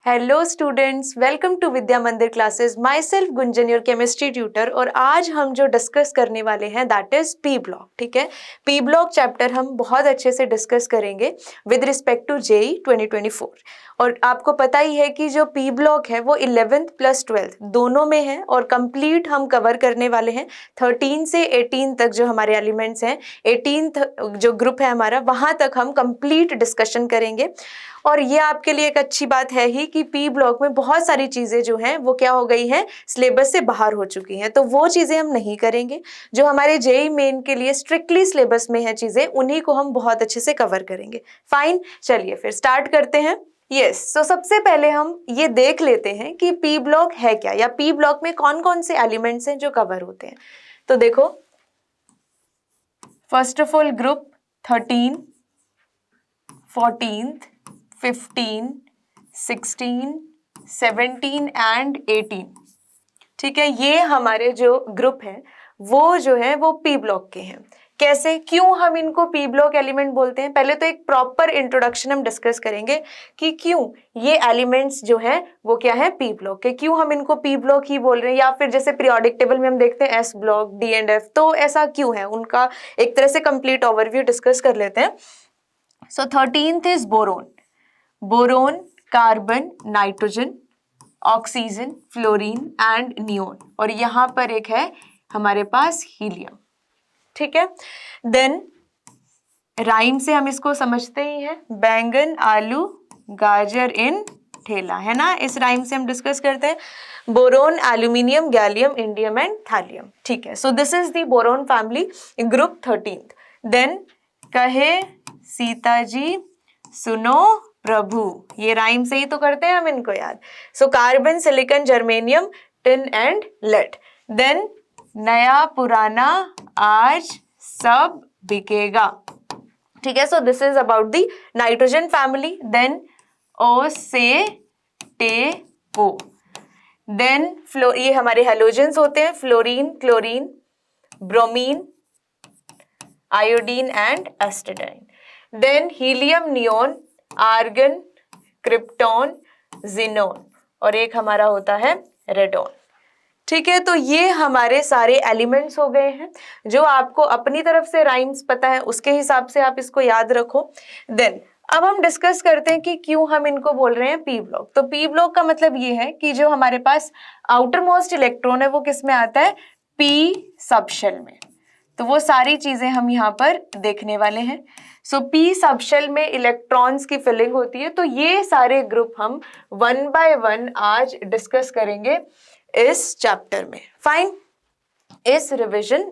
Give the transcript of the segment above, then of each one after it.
Hello students, welcome to विद्या मंदिर classes. My self Gunjan, your chemistry tutor. और आज हम जो डिस्कस करने वाले हैं दैट इज पी ब्लॉक। ठीक है, पी ब्लॉक चैप्टर हम बहुत अच्छे से डिस्कस करेंगे विद रिस्पेक्ट टू जेई 2024। और आपको पता ही है कि जो पी ब्लॉक है वो 11th प्लस 12th दोनों में है और कंप्लीट हम कवर करने वाले हैं 13 से 18 तक जो हमारे एलिमेंट्स हैं। 18th जो ग्रुप है हमारा, वहां तक हम कंप्लीट डिस्कशन करेंगे। और ये आपके लिए एक अच्छी बात है ही कि पी ब्लॉक में बहुत सारी चीज़ें जो हैं वो क्या हो गई हैं, सिलेबस से बाहर हो चुकी हैं, तो वो चीज़ें हम नहीं करेंगे। जो हमारे जेई मेन के लिए स्ट्रिक्टली सिलेबस में है चीज़ें, उन्हीं को हम बहुत अच्छे से कवर करेंगे। फाइन, चलिए फिर स्टार्ट करते हैं। सो सबसे पहले हम ये देख लेते हैं कि पी ब्लॉक है क्या, या पी ब्लॉक में कौन कौन से एलिमेंट्स हैं जो कवर होते हैं। तो देखो, first of all group 13, 14th, 15, 16, 17 and 18। ठीक है, ये हमारे जो ग्रुप हैं वो जो है वो पी ब्लॉक के हैं। कैसे, क्यों हम इनको पी ब्लॉक एलिमेंट बोलते हैं? पहले तो एक प्रॉपर इंट्रोडक्शन हम डिस्कस करेंगे कि क्यों ये एलिमेंट्स जो हैं वो क्या है, पी ब्लॉक के। क्यों हम इनको पी ब्लॉक ही बोल रहे हैं, या फिर जैसे पीरियोडिक टेबल में हम देखते हैं S block, D and F, तो ऐसा क्यों है, उनका एक तरह से कंप्लीट ओवरव्यू डिस्कस कर लेते हैं। सो 13th is boron. Boron, carbon, nitrogen, oxygen, fluorine and neon. और यहां पर एक है हमारे पास हीलियम। ठीक है, देन राइम से हम इसको समझते ही हैं, बैंगन, आलू, गाजर इन ठेला, है ना। इस राइम से हम डिस्कस करते हैं boron, aluminium, gallium, indium and thallium. ठीक है, so this is the boron family, group 13th। Then कहे सीता जी सुनो प्रभु, ये राइम से ही तो करते हैं हम इनको याद। So carbon, silicon, germanium, tin and lead. Then नया पुराना आज सब बिकेगा। ठीक है, so this is about the nitrogen family. Then ओ से टे को। देन ये हमारे हेलोजेंस होते हैं, fluorine, chlorine, bromine, iodine and astatine. Then helium, neon, argon, krypton, xenon, और एक हमारा होता है रेडॉन। ठीक है, तो ये हमारे सारे एलिमेंट्स हो गए हैं। जो आपको अपनी तरफ से राइम्स पता है उसके हिसाब से आप इसको याद रखो। देन अब हम डिस्कस करते हैं कि क्यों हम इनको बोल रहे हैं पी ब्लॉक। तो पी ब्लॉक का मतलब ये है कि जो हमारे पास आउटर मोस्ट इलेक्ट्रॉन है वो किस में आता है, पी सबशेल में। तो वो सारी चीजें हम यहाँ पर देखने वाले हैं। सो पी सबशेल में इलेक्ट्रॉन्स की फिलिंग होती है। तो ये सारे ग्रुप हम 1 बाय 1 आज डिस्कस करेंगे इस चैप्टर में। फाइन, इस रिवीजन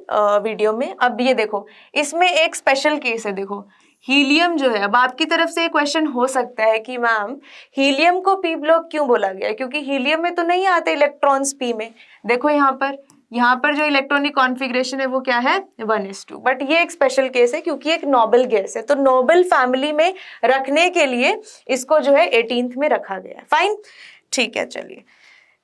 वीडियो में। अब ये देखो, इसमें एक स्पेशल केस है। देखो हीलियम जो है, अब आपकी तरफ से एक क्वेश्चन हो सकता है कि मैम हीलियम को पी ब्लॉक क्यों बोला गया, क्योंकि हीलियम में तो नहीं आते इलेक्ट्रॉन्स पी में। देखो यहाँ पर जो इलेक्ट्रॉनिक कॉन्फ़िगरेशन है वो क्या है, 1:2। बट ये एक स्पेशल केस है क्योंकि एक नोबल गैस है, तो नोबल फैमिली में रखने के लिए इसको जो है 18th में रखा गया। फाइन, ठीक है, चलिए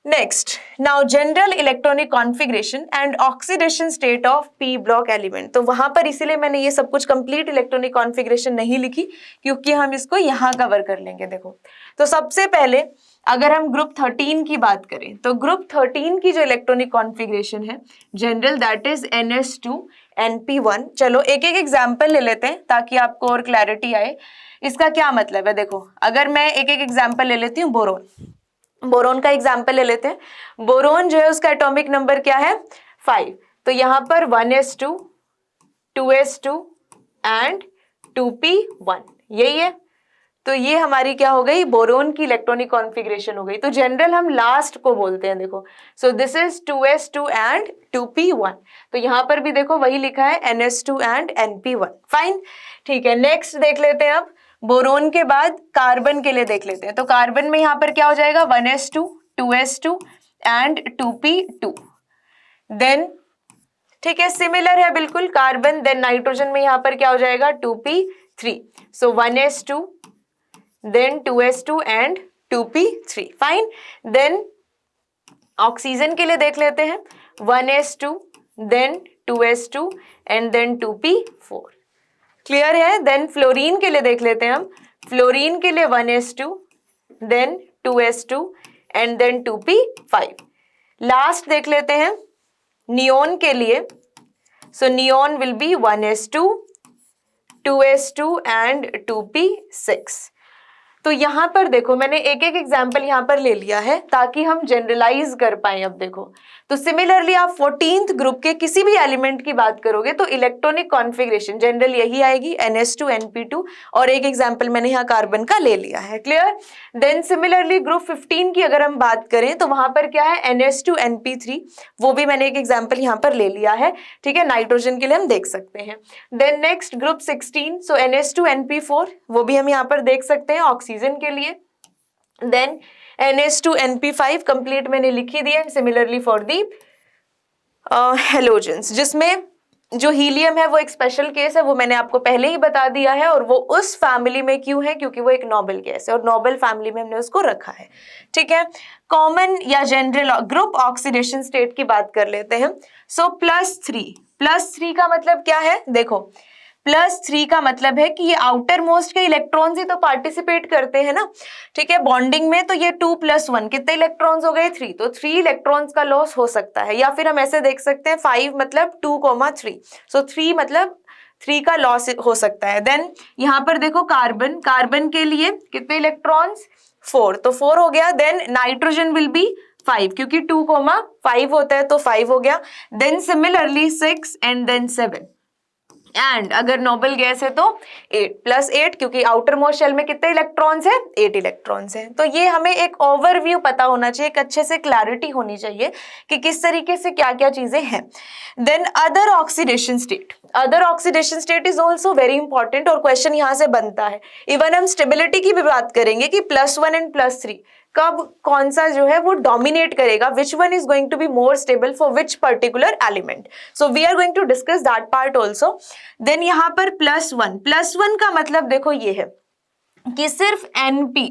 next. Now general electronic configuration and oxidation state of P block element. तो वहां पर इसीलिए मैंने ये सब कुछ कंप्लीट इलेक्ट्रॉनिक कॉन्फ़िगरेशन नहीं लिखी, क्योंकि हम इसको यहाँ कवर कर लेंगे। देखो, तो सबसे पहले अगर हम ग्रुप 13 की बात करें तो ग्रुप 13 की जो इलेक्ट्रॉनिक कॉन्फ़िगरेशन है general, that is NS2 NP1। चलो एक एक एग्जाम्पल ले लेते हैं ताकि आपको और क्लैरिटी आए। इसका क्या मतलब है, देखो अगर मैं एक एक एग्जाम्पल ले लेती हूँ, बोरोन का एग्जाम्पल ले लेते हैं। बोरोन जो है उसका एटॉमिक नंबर क्या है, 5। तो यहाँ पर 1s2, 2s2 एंड 2p1, यही है। तो ये हमारी क्या हो गई, बोरोन की इलेक्ट्रॉनिक कॉन्फ़िगरेशन हो गई। तो जनरल हम लास्ट को बोलते हैं। देखो, सो this is 2s2 and 2p1। तो यहाँ पर भी देखो वही लिखा है, NS2 एंड NP1। फाइन, ठीक है, नेक्स्ट देख लेते हैं। अब बोरोन के बाद कार्बन के लिए देख लेते हैं। तो कार्बन में यहाँ पर क्या हो जाएगा, 1s2, 2s2 and 2p2। Then ठीक है, सिमिलर है बिल्कुल कार्बन। देन नाइट्रोजन में यहाँ पर क्या हो जाएगा, 2p3। So 1s2, then 2s2 and 2p3। Fine, then oxygen के लिए देख लेते हैं, 1s2, then 2s2 and then 2p4। Clear है। देन फ्लोरीन के लिए देख लेते हैं हम। फ्लोरीन के लिए 1s2, then 2s2 and then 2p5। Last देख लेते हैं नियोन के लिए। So neon will be 1s2, 2s2 and 2p6। तो यहां पर देखो मैंने एक एक एग्जाम्पल यहां पर ले लिया है ताकि हम जनरलाइज कर पाए। अब देखो तो सिमिलरली आप 14th ग्रुप के किसी भी एलिमेंट की बात करोगे तो इलेक्ट्रॉनिक कॉन्फ़िगरेशन जनरल यही आएगी NS2 NP2, और एक एग्जाम्पल मैंने यहाँ कार्बन का ले लिया है। क्लियर। देन सिमिलरली ग्रुप 15 की अगर हम बात करें तो वहां पर क्या है NS2 NP3, वो भी मैंने एक एग्जाम्पल यहाँ पर ले लिया है। ठीक है, नाइट्रोजन के लिए हम देख सकते हैं। देन नेक्स्ट ग्रुप 16, सो NS2 NP4, वो भी हम यहाँ पर देख सकते हैं ऑक्सीजन के लिए। देन NS2 NP5 कंप्लीट मैंने लिखी दी है। सिमिलरली फॉर दी हेलोजेंस, जिसमें जो हीलियम है वो एक स्पेशल केस है, वो मैंने आपको पहले ही बता दिया है, और वो उस फैमिली में क्यों है, क्योंकि वो एक नोबल गैस है और नोबल फैमिली में हमने उसको रखा है। ठीक है, कॉमन या जनरल ग्रुप ऑक्सीडेशन स्टेट की बात कर लेते हैं। सो +3 का मतलब क्या है, देखो +3 का मतलब है कि ये आउटर मोस्ट के इलेक्ट्रॉन्स ही तो पार्टिसिपेट करते हैं ना। ठीक है, बॉन्डिंग में, तो ये 2 + 1 कितने इलेक्ट्रॉन्स हो गए 3, तो 3 इलेक्ट्रॉन्स का लॉस हो सकता है। या फिर हम ऐसे देख सकते हैं 5 मतलब 2,3, सो 3 मतलब 3 का लॉस हो सकता है। देन यहाँ पर देखो कार्बन के लिए कितने इलेक्ट्रॉन्स 4, तो 4 हो गया। देन नाइट्रोजन विल बी 5 क्योंकि 2,5 होता है तो 5 हो गया। Then similarly 6 and then 7, and अगर नोबल गैस है तो 8 + 8 क्योंकि आउटर मोस्ट शेल में कितने इलेक्ट्रॉन्स है 8 इलेक्ट्रॉन्स है। तो ये हमें एक ओवरव्यू पता होना चाहिए, एक अच्छे से क्लैरिटी होनी चाहिए कि किस तरीके से क्या क्या चीजें हैं। Then other oxidation state is also very important, और क्वेश्चन यहाँ से बनता है। इवन हम स्टेबिलिटी की भी बात करेंगे कि +1 एंड +3 कब कौन सा जो है वो डोमिनेट करेगा, which one is going to be more stable for which particular element. So we are going to discuss that part also. Then यहाँ पर +1 का मतलब देखो ये है कि सिर्फ NP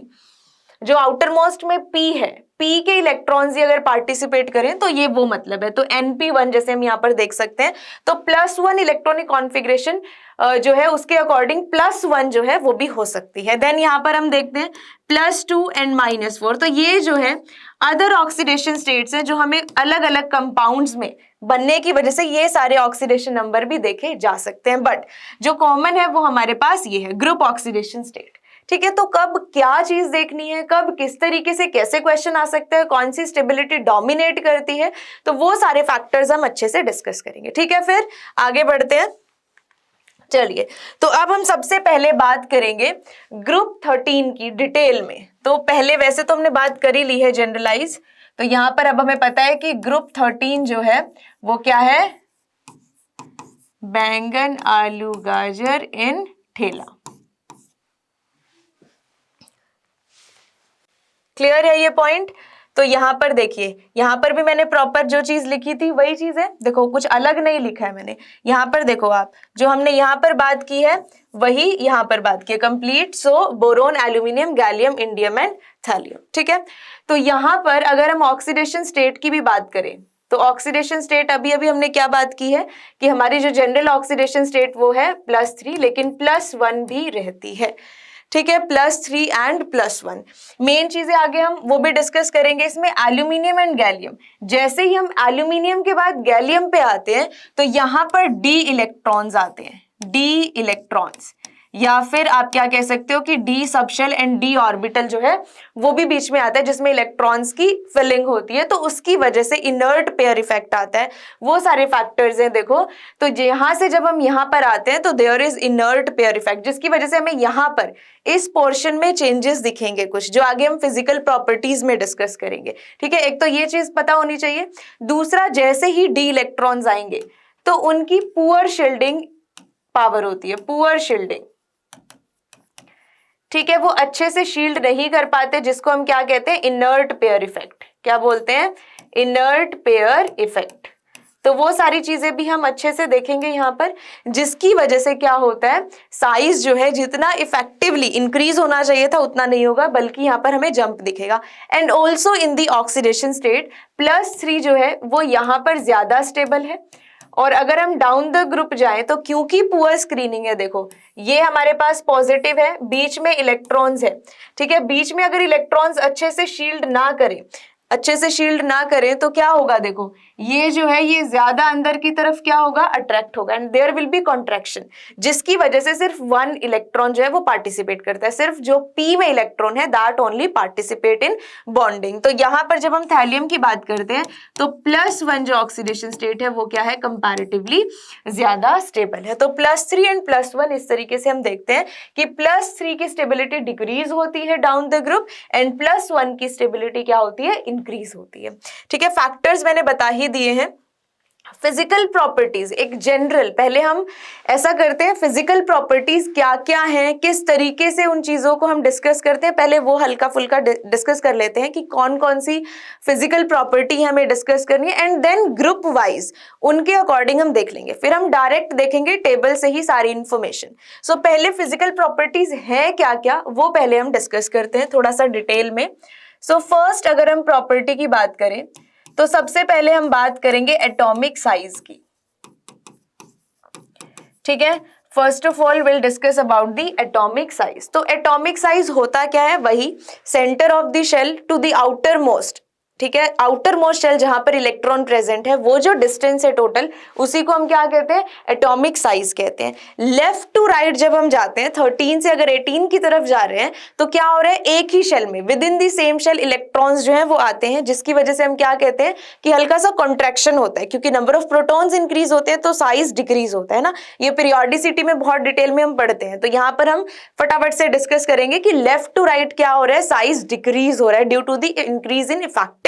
जो आउटर मोस्ट में P है, P के इलेक्ट्रॉन्स ही अगर पार्टिसिपेट करें तो ये वो मतलब है। तो NP1 जैसे हम यहाँ पर देख सकते हैं, तो +1 इलेक्ट्रॉनिक कॉन्फ़िगरेशन जो है उसके अकॉर्डिंग +1 जो है वो भी हो सकती है। देन यहाँ पर हम देखते हैं +2 एंड -4, तो ये जो है अदर ऑक्सीडेशन स्टेट्स हैं जो हमें अलग अलग कंपाउंड्स में बनने की वजह से ये सारे ऑक्सीडेशन नंबर भी देखे जा सकते हैं, बट जो कॉमन है वो हमारे पास ये है ग्रुप ऑक्सीडेशन स्टेट। ठीक है, तो कब क्या चीज देखनी है, कब किस तरीके से कैसे क्वेश्चन आ सकते हैं, कौन सी स्टेबिलिटी डोमिनेट करती है, तो वो सारे फैक्टर्स हम अच्छे से डिस्कस करेंगे। ठीक है, फिर आगे बढ़ते हैं। चलिए, तो अब हम सबसे पहले बात करेंगे ग्रुप 13 की डिटेल में। तो पहले वैसे तो हमने बात कर ही ली है जनरलाइज, तो यहां पर अब हमें पता है कि ग्रुप 13 जो है वो क्या है, बैंगन आलू गाजर इन ठेला। क्लियर है ये पॉइंट। तो यहां पर देखिए, यहां पर भी मैंने प्रॉपर जो चीज लिखी थी वही चीज है, देखो कुछ अलग नहीं लिखा है मैंने। यहां पर देखो आप, जो हमने यहां पर बात की है वही यहां पर बात की है, complete. So boron, aluminium, gallium, indium and thallium. ठीक है, तो यहां पर अगर हम ऑक्सीडेशन स्टेट की भी बात करें तो ऑक्सीडेशन स्टेट अभी अभी हमने क्या बात की है कि हमारी जो जनरल ऑक्सीडेशन स्टेट वो है +3, लेकिन +1 भी रहती है। ठीक है, +3 एंड +1 मेन चीजें आगे हम वो भी डिस्कस करेंगे। इसमें एल्यूमिनियम एंड गैलियम, जैसे ही हम एल्यूमिनियम के बाद गैलियम पे आते हैं तो यहां पर D इलेक्ट्रॉन्स आते हैं, D इलेक्ट्रॉन्स, या फिर आप क्या कह सकते हो कि D subshell and D orbital जो है वो भी बीच में आता है, जिसमें इलेक्ट्रॉन्स की फिलिंग होती है, तो उसकी वजह से इनर्ट पेयर इफेक्ट आता है। वो सारे फैक्टर्स हैं देखो। तो यहां से जब हम यहां पर आते हैं तो there is inert pair effect, जिसकी वजह से हमें यहां पर इस पोर्शन में चेंजेस दिखेंगे कुछ, जो आगे हम फिजिकल प्रॉपर्टीज में डिस्कस करेंगे। ठीक है, एक तो ये चीज पता होनी चाहिए। दूसरा, जैसे ही D इलेक्ट्रॉन्स आएंगे तो उनकी पुअर शील्डिंग पावर होती है, पुअर शील्डिंग। ठीक है, वो अच्छे से शील्ड नहीं कर पाते, जिसको हम क्या कहते हैं, इनर्ट पेयर इफेक्ट। क्या बोलते हैं, इनर्ट पेयर इफेक्ट। तो वो सारी चीजें भी हम अच्छे से देखेंगे यहाँ पर, जिसकी वजह से क्या होता है, साइज जो है जितना इफेक्टिवली इंक्रीज होना चाहिए था उतना नहीं होगा, बल्कि यहाँ पर हमें जंप दिखेगा। And also in the oxidation state +3 जो है वो यहाँ पर ज्यादा स्टेबल है, और अगर हम डाउन द ग्रुप जाएं तो क्योंकि पुअर स्क्रीनिंग है, देखो ये हमारे पास पॉजिटिव है, बीच में इलेक्ट्रॉन्स है, ठीक है, बीच में अगर इलेक्ट्रॉन्स अच्छे से शील्ड ना करें तो क्या होगा, देखो ये जो है ये ज्यादा अंदर की तरफ क्या होगा, अट्रैक्ट होगा and there will be contraction, जिसकी वजह से सिर्फ वन इलेक्ट्रॉन जो है वो पार्टिसिपेट करता है, सिर्फ जो पी में इलेक्ट्रॉन है that only participate in bonding. तो यहां पर जब हम थैलियम की बात करते हैं तो +1 जो ऑक्सीडेशन स्टेट है वो क्या है, कंपैरेटिवली ज्यादा स्टेबल है। तो +3 एंड +1 इस तरीके से हम देखते हैं कि +3 की स्टेबिलिटी डिक्रीज होती है डाउन द ग्रुप एंड +1 की स्टेबिलिटी क्या होती है, इंक्रीज होती है। ठीक है, फैक्टर्स मैंने बता ही दिए हैं। फिजिकल प्रॉपर्टीज एक जनरल, पहले हम ऐसा करते हैं फिजिकल प्रॉपर्टीज क्या क्या हैं, किस तरीके से उन चीजों को हम डिस्कस करते हैं, पहले वो हल्का फुल्का डिस्कस कर लेते हैं कि कौन कौन सी फिजिकल प्रॉपर्टी हमें डिस्कस करनी है एंड देन ग्रुप वाइज उनके अकॉर्डिंग हम देख लेंगे, फिर हम डायरेक्ट देखेंगे टेबल से ही सारी इंफॉर्मेशन। सो पहले फिजिकल प्रॉपर्टीज है क्या क्या वो पहले हम डिस्कस करते हैं थोड़ा सा डिटेल में। सो फर्स्ट अगर हम प्रॉपर्टी की बात करें तो सबसे पहले हम बात करेंगे एटॉमिक साइज की। ठीक है, first of all will discuss about the atomic size. तो एटॉमिक साइज होता क्या है, वही centre of the shell to the outermost, ठीक है, आउटर मोस्ट शेल जहां पर इलेक्ट्रॉन प्रेजेंट है वो जो डिस्टेंस है टोटल उसी को हम क्या कहते हैं, एटॉमिक साइज कहते हैं। लेफ्ट टू राइट जब हम जाते हैं 13 से अगर 18 की तरफ जा रहे हैं तो क्या हो रहा है, एक ही शेल में within the same shell electrons जो है वो आते हैं, जिसकी वजह से हम क्या कहते हैं कि हल्का सा कॉन्ट्रैक्शन होता है, क्योंकि नंबर ऑफ प्रोटॉन्स इंक्रीज होते हैं तो साइज डिक्रीज होता है ना, ये पीरियोडिसिटी में बहुत डिटेल में हम पढ़ते हैं। तो यहाँ पर हम फटाफट से डिस्कस करेंगे कि लेफ्ट टू राइट क्या हो रहा है, साइज डिक्रीज हो रहा है due to the increase in effective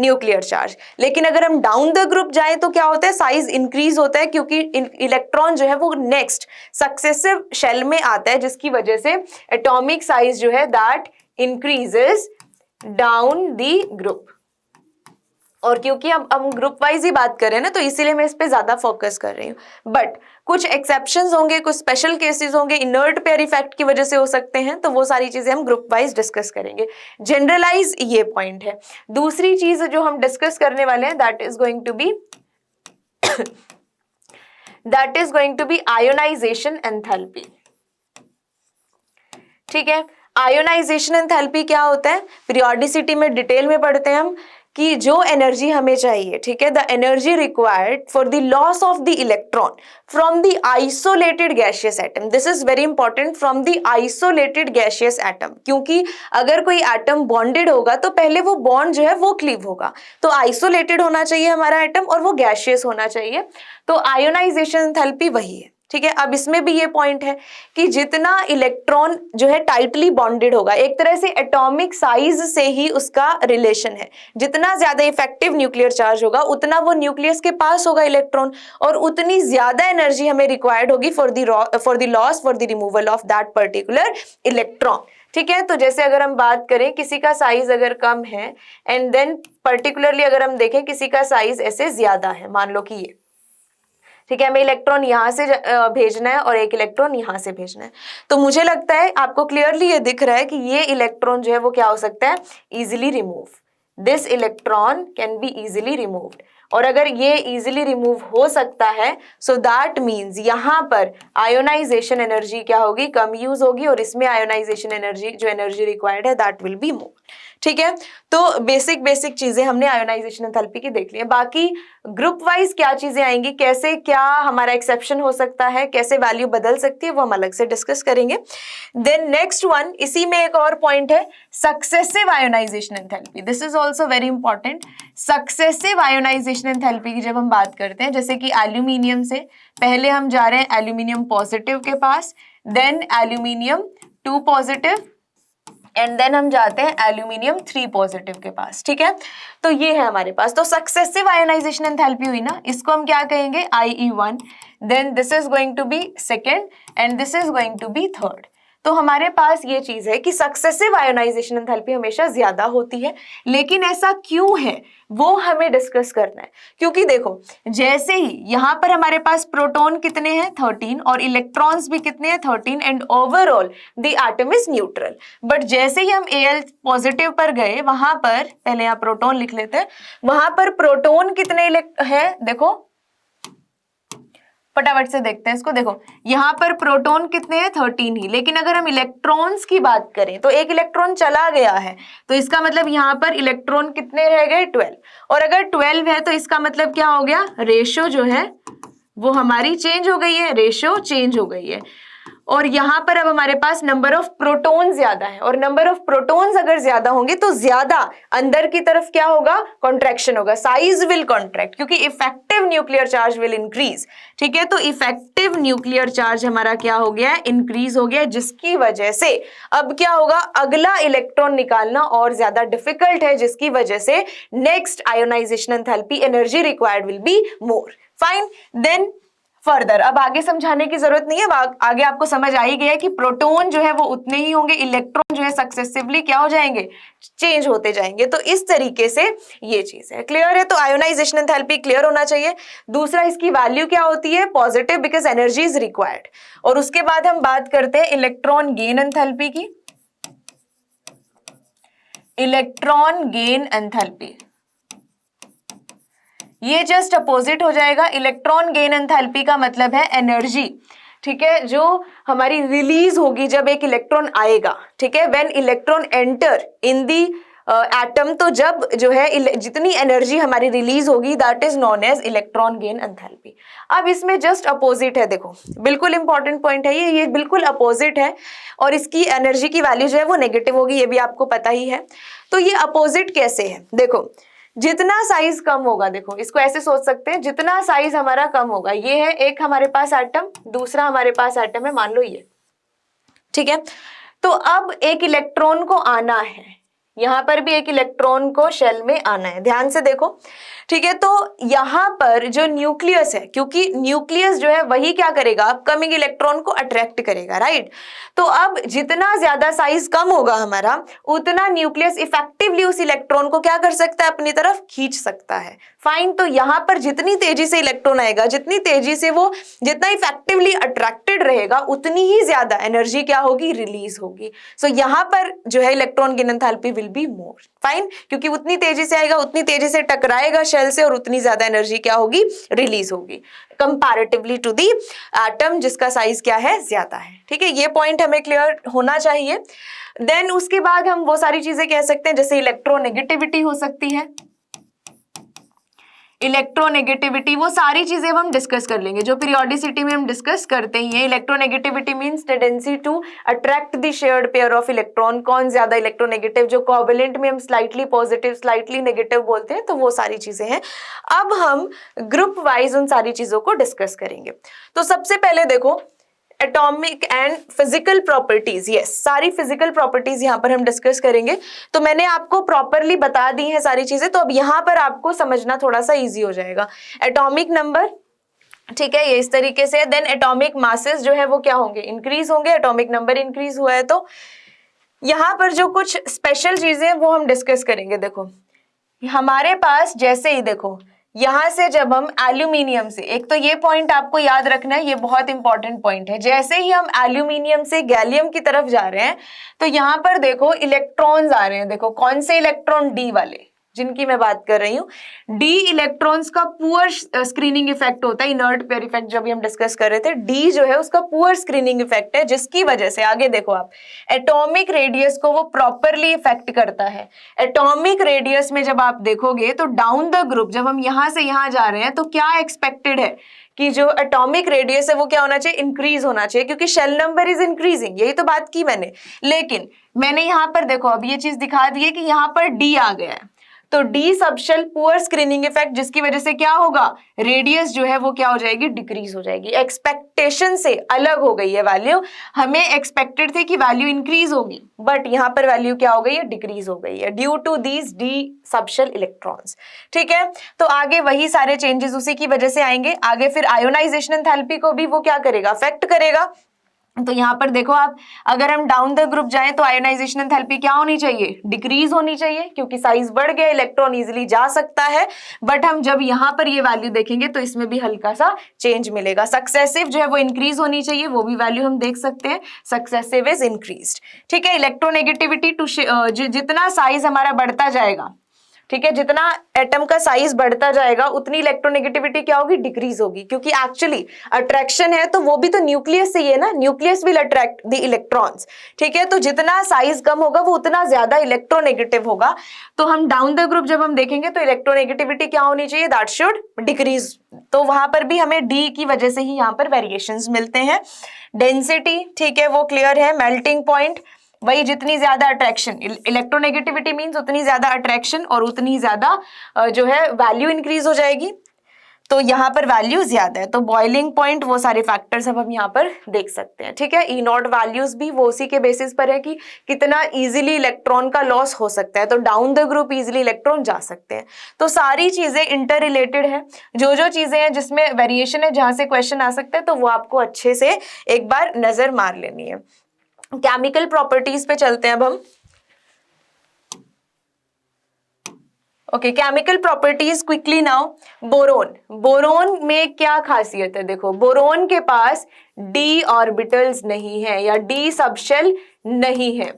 nuclear charge. लेकिन अगर हम डाउन द ग्रुप जाए तो क्या होता है, साइज इंक्रीज होता है, क्योंकि इलेक्ट्रॉन जो है वो नेक्स्ट सक्सेसिव शेल में आता है, जिसकी वजह से एटॉमिक साइज जो है that increases down the group. और क्योंकि अब हम ग्रुप वाइज ही बात कर रहे हैं ना तो इसीलिए मैं इस पे ज्यादा फोकस कर रही हूँ, बट कुछ एक्सेप्शंस होंगे, कुछ स्पेशल केसेस होंगे, इनर्ट पेयर इफेक्ट की वजह से हो सकते हैं, तो वो सारी चीजें हम ग्रुप वाइज डिस्कस करेंगे। जनरलाइज ये पॉइंट है। दूसरी चीज जो हम डिस्कस करने वाले हैं that is going to be ionisation enthalpy. ठीक है, आयोनाइजेशन एंथैल्पी क्या होता है, पीरियोडिसिटी में डिटेल में पढ़ते हैं हम कि जो एनर्जी हमें चाहिए, ठीक है, the energy required for the loss of the electron from the isolated gaseous atom, this is very important, from the isolated gaseous atom, क्योंकि अगर कोई एटम बॉन्डेड होगा तो पहले वो बॉन्ड जो है वो क्लीव होगा, तो आइसोलेटेड होना चाहिए हमारा एटम और वो गैसियस होना चाहिए, तो आयोनाइजेशन एंथैल्पी वही है। ठीक है, अब इसमें भी ये पॉइंट है कि जितना इलेक्ट्रॉन जो है टाइटली बॉन्डेड होगा, एक तरह से एटॉमिक साइज से ही उसका रिलेशन है, जितना ज्यादा इफेक्टिव न्यूक्लियर चार्ज होगा उतना वो न्यूक्लियस के पास होगा इलेक्ट्रॉन, और उतनी ज्यादा एनर्जी हमें रिक्वायर्ड होगी for the removal of that particular electron. ठीक है, तो जैसे अगर हम बात करें किसी का साइज अगर कम है एंड देन पर्टिकुलरली अगर हम देखें किसी का साइज ऐसे ज्यादा है, मान लो कि ये, ठीक है, हमें इलेक्ट्रॉन यहां से भेजना है और एक इलेक्ट्रॉन यहां से भेजना है, तो मुझे लगता है आपको क्लियरली ये दिख रहा है कि ये इलेक्ट्रॉन जो है वो क्या हो सकता है, easily remove, this electron can be easily removed, और अगर ये इजीली रिमूव हो सकता है सो दैट मीन्स यहाँ पर आयोनाइजेशन एनर्जी क्या होगी, कम यूज होगी, और इसमें आयोनाइजेशन एनर्जी जो एनर्जी रिक्वायर्ड है दैट विल बी मोर। ठीक है, तो बेसिक चीजें हमने आयोनाइजेशन एंथैल्पी की देख ली है। बाकी ग्रुप वाइज क्या चीजें आएंगी, कैसे क्या हमारा एक्सेप्शन हो सकता है, कैसे वैल्यू बदल सकती है, वो हम अलग से डिस्कस करेंगे। देन नेक्स्ट वन, इसी में एक और पॉइंट है successive ionisation enthalpy, this is also very important. Successive ionisation enthalpy की जब हम बात करते हैं, जैसे कि एल्यूमिनियम से पहले हम जा रहे हैं एल्यूमिनियम पॉजिटिव के पास, then aluminium 2 positive and then हम जाते हैं एल्यूमिनियम 3 पॉजिटिव के पास। ठीक है, तो ये है हमारे पास, तो सक्सेसिव आयोनाइजेशन एंथैल्पी हुई ना, इसको हम क्या कहेंगे, IE1, then this is going to be second and this is going to be third. तो हमारे पास ये चीज है कि सक्सेसिव आयोनाइजेशन एंथैल्पी हमेशा ज्यादा होती है, लेकिन ऐसा क्यों है वो हमें डिस्कस करना है, क्योंकि देखो जैसे ही यहाँ पर हमारे पास प्रोटॉन कितने हैं 13 और इलेक्ट्रॉन्स भी कितने हैं 13 and overall the atom is neutral, but जैसे ही हम Al पॉजिटिव पर गए वहां पर, पहले यहाँ प्रोटॉन लिख लेते हैं, वहां पर प्रोटॉन कितने है, देखो फटाफट से देखते हैं इसको। देखो यहाँ पर प्रोटॉन कितने हैं 13 ही, लेकिन अगर हम इलेक्ट्रॉन्स की बात करें तो एक इलेक्ट्रॉन चला गया है, तो इसका मतलब यहाँ पर इलेक्ट्रॉन कितने रह गए 12, और अगर 12 है तो इसका मतलब क्या हो गया, रेशो जो है वो हमारी चेंज हो गई है, रेशो चेंज हो गई है। और यहाँ पर अब हमारे पास नंबर ऑफ प्रोटॉन ज्यादा है, और नंबर ऑफ प्रोटॉन्स अगर ज्यादा होंगे तो ज्यादा अंदर की तरफ क्या होगा, कॉन्ट्रैक्शन होगा, साइज विल कॉन्ट्रैक्ट, क्योंकि effective nuclear charge will increase. ठीक है, तो इफेक्टिव न्यूक्लियर चार्ज हमारा क्या हो गया है, इंक्रीज हो गया, जिसकी वजह से अब क्या होगा, अगला इलेक्ट्रॉन निकालना और ज्यादा डिफिकल्ट है, जिसकी वजह से next ionisation enthalpy energy required will be more. Fine, then further अब आगे समझाने की जरूरत नहीं है, आगे आपको समझ आ ही गया कि प्रोटॉन जो है वो उतने ही होंगे, इलेक्ट्रॉन जो है सक्सेसिवली क्या हो जाएंगे, चेंज होते जाएंगे। तो इस तरीके से ये चीज है, क्लियर है। तो आयोनाइजेशन एंथैल्पी क्लियर होना चाहिए। दूसरा, इसकी वैल्यू क्या होती है, positive, because energy is required. और उसके बाद हम बात करते हैं इलेक्ट्रॉन गेन एंथैल्पी की। इलेक्ट्रॉन गेन एंथैल्पी ये जस्ट अपोजिट हो जाएगा। इलेक्ट्रॉन गेन एंथैल्पी का मतलब है एनर्जी, ठीक है, जो हमारी रिलीज होगी जब एक इलेक्ट्रॉन आएगा। ठीक है, when electron enter in the atom, तो जब जो है जितनी एनर्जी हमारी रिलीज होगी that is known as electron gain enthalpy. अब इसमें जस्ट अपोजिट है, देखो बिल्कुल इंपॉर्टेंट पॉइंट है ये बिल्कुल अपोजिट है, और इसकी एनर्जी की वैल्यू जो है वो नेगेटिव होगी, ये भी आपको पता ही है। तो ये अपोजिट कैसे है, देखो जितना साइज कम होगा, देखो इसको ऐसे सोच सकते हैं, जितना साइज हमारा कम होगा, ये है एक हमारे पास एटम, दूसरा हमारे पास एटम है, मान लो ये, ठीक है। तो अब एक इलेक्ट्रॉन को आना है, यहां पर भी एक इलेक्ट्रॉन को शेल में आना है, ध्यान से देखो, ठीक है। तो यहां पर जो न्यूक्लियस है, क्योंकि न्यूक्लियस जो है वही क्या करेगा, अपकमिंग इलेक्ट्रॉन को अट्रैक्ट करेगा, राइट। तो अब जितना ज्यादा साइज कम होगा हमारा, उतना न्यूक्लियस इफेक्टिवली उस इलेक्ट्रॉन को क्या कर सकता है, अपनी तरफ खींच सकता है। फाइन, तो यहां पर जितनी तेजी से इलेक्ट्रॉन आएगा, जितनी तेजी से वो जितना इफेक्टिवली अट्रैक्टेड रहेगा, उतनी ही ज्यादा एनर्जी क्या होगी, रिलीज होगी। सो यहां पर जो है electron gain enthalpy will be more. Fine, क्योंकि उतनी तेजी से आएगा, उतनी तेजी से टकराएगा शेल से, और उतनी ज्यादा एनर्जी क्या होगी, रिलीज होगी, कंपैरेटिवली टू दी एटम जिसका साइज क्या है, ज्यादा है। ठीक है, ये पॉइंट हमें क्लियर होना चाहिए। देन उसके बाद हम वो सारी चीजें कह सकते हैं, जैसे इलेक्ट्रोनेगेटिविटी हो सकती है, इलेक्ट्रोनेगेटिविटी, वो सारी चीजें हम डिस्कस कर लेंगे जो पीरियोडिसिटी में हम डिस्कस करते ही हैं। Electronegativity means tendency to attract the shared pair of electron, कौन ज्यादा इलेक्ट्रोनेगेटिव, जो कोवेलेंट में हम स्लाइटली पॉजिटिव स्लाइटली नेगेटिव बोलते हैं, तो वो सारी चीजें हैं। अब हम ग्रुप वाइज उन सारी चीजों को डिस्कस करेंगे। तो सबसे पहले देखो atomic and physical properties, yes, सारी फिजिकल प्रॉपर्टीज यहां पर हम डिस्कस करेंगे। तो मैंने आपको प्रॉपरली बता दी है सारी चीजें, तो अब यहां पर आपको समझना थोड़ा सा इजी हो जाएगा। एटॉमिक नंबर, ठीक है, ये इस तरीके से। देन एटॉमिक मासेस जो है वो क्या होंगे, इंक्रीज होंगे, एटॉमिक नंबर इंक्रीज हुआ है। तो यहां पर जो कुछ स्पेशल चीजें वो हम डिस्कस करेंगे। देखो हमारे पास जैसे ही, देखो यहां से जब हम एल्यूमिनियम से, एक तो ये पॉइंट आपको याद रखना है, ये बहुत इंपॉर्टेंट पॉइंट है, जैसे ही हम एल्यूमिनियम से गैलियम की तरफ जा रहे हैं, तो यहां पर देखो इलेक्ट्रॉन्स आ रहे हैं। देखो कौन से इलेक्ट्रॉन, डी वाले जिनकी मैं बात कर रही हूं। डी इलेक्ट्रॉन्स का पुअर स्क्रीनिंग इफेक्ट होता है, इनर्ट पेयर इफेक्ट जब भी हम डिस्कस कर रहे थे, डी जो है उसका पुअर स्क्रीनिंग इफेक्ट है, जिसकी वजह से आगे देखो आप एटॉमिक रेडियस को वो प्रॉपरली इफेक्ट करता है। एटॉमिक रेडियस में जब आप देखोगे तो डाउन द ग्रुप, जब हम यहां से यहां जा रहे हैं, तो क्या एक्सपेक्टेड है कि जो एटॉमिक रेडियस है वो क्या होना चाहिए, इंक्रीज होना चाहिए, क्योंकि शेल नंबर इज इंक्रीजिंग, यही तो बात की मैंने। लेकिन मैंने यहां पर देखो अब ये चीज दिखा दी है कि यहां पर डी आ गया है, तो D subshell poor screening effect, जिसकी वजह से क्या होगा, रेडियस जो है वो क्या हो जाएगी, डिक्रीज हो जाएगी। एक्सपेक्टेशन से अलग हो गई है वैल्यू, हमें एक्सपेक्टेड थे कि वैल्यू इंक्रीज होगी, बट यहां पर वैल्यू क्या हो गई है, डिक्रीज हो गई है, due to these d subshell electrons. ठीक है, तो आगे वही सारे चेंजेस उसी की वजह से आएंगे। आगे फिर आयोनाइजेशन एंथैल्पी को भी वो क्या करेगा, अफेक्ट करेगा। तो यहां पर देखो आप, अगर हम डाउन द ग्रुप जाएं तो आयोनाइजेशन एंथैल्पी क्या होनी चाहिए, डिक्रीज होनी चाहिए, क्योंकि साइज बढ़ गया, इलेक्ट्रॉन इजीली जा सकता है। बट हम जब यहां पर ये वैल्यू देखेंगे तो इसमें भी हल्का सा चेंज मिलेगा। सक्सेसिव जो है वो इंक्रीज होनी चाहिए, वो भी वैल्यू हम देख सकते हैं, सक्सेसिव इज इंक्रीज्ड। ठीक है, इलेक्ट्रोनेगेटिविटी टू जितना साइज हमारा बढ़ता जाएगा ठीक है, जितना एटम का साइज बढ़ता जाएगा उतनी इलेक्ट्रोनेगेटिविटी क्या होगी, डिक्रीज होगी, क्योंकि एक्चुअली अट्रैक्शन है तो वो भी तो न्यूक्लियस से ही है ना, nucleus will attract the electrons. ठीक है, तो जितना साइज कम होगा वो उतना ज्यादा इलेक्ट्रोनेगेटिव होगा। तो हम डाउन द ग्रुप जब हम देखेंगे तो इलेक्ट्रोनेगेटिविटी क्या होनी चाहिए, दैट शुड डिक्रीज। तो वहां पर भी हमें डी की वजह से ही यहाँ पर वेरिएशंस मिलते हैं। डेंसिटी, ठीक है, वो क्लियर है। मेल्टिंग पॉइंट, वही जितनी ज्यादा अट्रैक्शन, इलेक्ट्रोनेगेटिविटी मींस उतनी ज्यादा अट्रैक्शन और उतनी ज्यादा जो है वैल्यू इंक्रीज हो जाएगी, तो यहाँ पर वैल्यू ज्यादा है। तो बॉइलिंग पॉइंट, वो सारे फैक्टर्स अब हम यहाँ पर देख सकते हैं। ठीक है, ई नॉट वैल्यूज भी वो उसी के बेसिस पर है कि कितना इजीली इलेक्ट्रॉन का लॉस हो सकता है, तो down the group easily electron जा सकते हैं। तो सारी चीजें इंटर रिलेटेड है, जो जो चीजें हैं जिसमें वेरिएशन है, जहां से क्वेश्चन आ सकता है, तो वो आपको अच्छे से एक बार नजर मार लेनी है। केमिकल प्रॉपर्टीज पे चलते हैं अब हम। Okay, chemical properties quickly now. Boron, boron में क्या खासियत है, देखो बोरोन के पास डी ऑर्बिटल्स नहीं है या डी सबशेल नहीं है।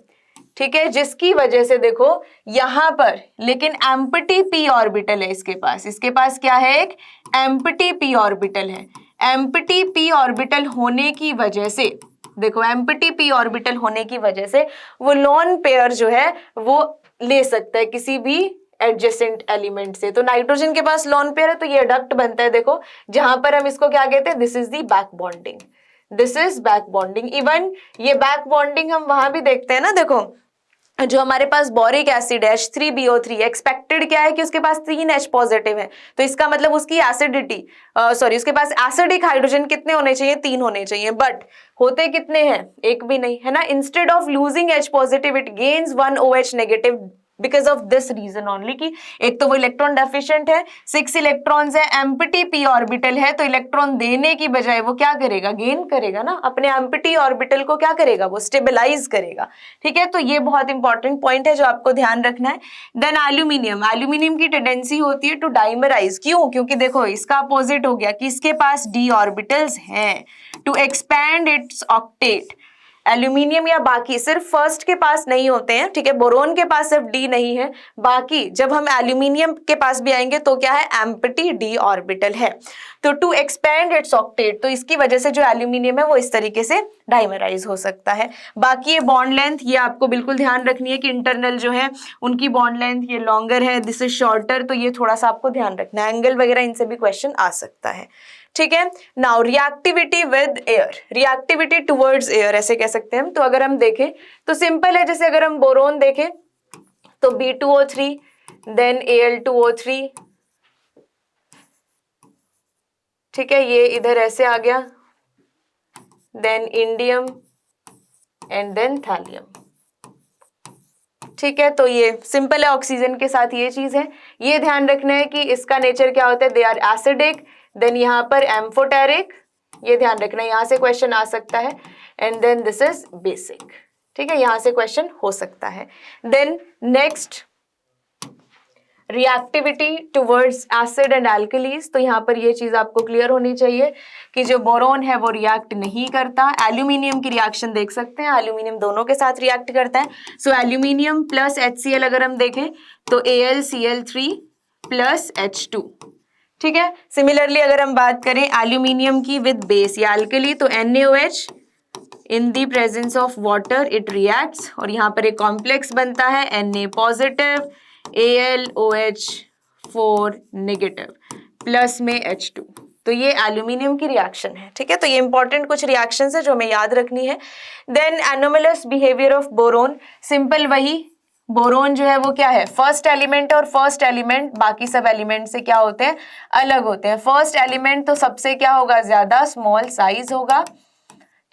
ठीक है, जिसकी वजह से देखो यहां पर लेकिन एम्प्टी पी ऑर्बिटल है इसके पास क्या है, एक एम्प्टी पी ऑर्बिटल है। एम्प्टी पी ऑर्बिटल होने की वजह से, देखो एम्प्टी पी ऑर्बिटल होने की वजह से वो लोन पेयर जो है वो ले सकता है किसी भी एडजेसेंट एलिमेंट से। तो नाइट्रोजन के पास लोन पेयर है तो ये डक्ट बनता है, देखो जहां पर हम इसको क्या कहते हैं, this is the back bonding, this is back bonding. Even ये बैक बॉन्डिंग हम वहां भी देखते हैं ना, देखो जो हमारे पास बोरिक एसिड है H3BO3, एक्सपेक्टेड क्या है कि उसके पास 3H पॉजिटिव है, तो इसका मतलब उसकी एसिडिटी उसके पास एसिडिक हाइड्रोजन कितने होने चाहिए, 3 होने चाहिए, बट होते कितने हैं, एक भी नहीं है ना। Instead of losing H positive it gains 1 OH negative because of this reason only, कि एक तो वो इलेक्ट्रॉन डेफिशिएंट है, 6 इलेक्ट्रॉन्स है, एम्प्टी पी ऑर्बिटल है, तो इलेक्ट्रॉन देने की बजाय वो क्या करेगा, गेन करेगा ना, अपने एम्प्टी ऑर्बिटल को क्या करेगा, वो स्टेबलाइज करेगा। ठीक है, तो ये बहुत इंपॉर्टेंट पॉइंट है जो आपको ध्यान रखना है। देन एल्यूमिनियम, एल्यूमिनियम की टेंडेंसी होती है टू डाइमराइज, क्यों, क्योंकि देखो इसका अपोजिट हो गया कि इसके पास डी ऑर्बिटल्स हैं, to expand its octet. Aluminium या बाकी सिर्फ फर्स्ट के पास नहीं होते हैं, ठीक है, बोरोन के पास सिर्फ डी नहीं है, बाकी जब हम एल्यूमिनियम के पास भी आएंगे तो क्या है, एम्प्टी डी ऑर्बिटल है। तो टू एक्सपैंड इट्स ऑक्टेट, तो इसकी वजह से जो एल्यूमिनियम है वो इस तरीके से डाइमराइज हो सकता है। बाकी ये बॉन्ड लेंथ, ये आपको बिल्कुल ध्यान रखनी है कि इंटरनल जो है उनकी बॉन्ड लेंथ ये लॉन्गर है, दिस इज शॉर्टर, तो ये थोड़ा सा आपको ध्यान रखना है, एंगल वगैरह इनसे भी क्वेश्चन आ सकता है। ठीक है, now reactivity with air, reactivity towards air ऐसे कह सकते हैं हम। तो अगर हम देखें तो सिंपल है, जैसे अगर हम बोरोन देखें तो B2O3 देन Al2O3, ठीक है, ये इधर ऐसे आ गया, then indium and then thallium. ठीक है, तो ये सिंपल है, ऑक्सीजन के साथ ये चीज है। ये ध्यान रखना है कि इसका नेचर क्या होता है, दे आर एसिडिक, देन यहाँ पर एम्फोटेरिक, ये ध्यान रखना है, यहाँ से क्वेश्चन आ सकता है, and then this is basic. ठीक है, यहाँ से क्वेश्चन हो सकता है। Then next reactivity towards acid and alkalis, तो यहाँ पर ये चीज आपको क्लियर होनी चाहिए कि जो बोरोन है वो रिएक्ट नहीं करता। एल्यूमिनियम की रिएक्शन देख सकते हैं, एल्यूमिनियम दोनों के साथ रिएक्ट करता है। सो एल्यूमिनियम प्लस HCl अगर हम देखें तो AlCl3 प्लस H2। ठीक है, सिमिलरली अगर हम बात करें एल्यूमिनियम की विद बेस या एल्कली, तो NaOH in the presence of water it reacts, और यहाँ पर एक कॉम्प्लेक्स बनता है Na positive AlOH4 negative plus में H2, तो ये एल्यूमिनियम की रिएक्शन है। ठीक है, तो ये इंपॉर्टेंट कुछ रिएक्शंस है जो हमें याद रखनी है। Then anomalous behaviour of boron, simple वही, बोरोन जो है वो क्या है, फर्स्ट एलिमेंट है, और फर्स्ट एलिमेंट बाकी सब एलिमेंट से क्या होते हैं, अलग होते हैं। फर्स्ट एलिमेंट तो सबसे क्या होगा, ज्यादा स्मॉल साइज होगा,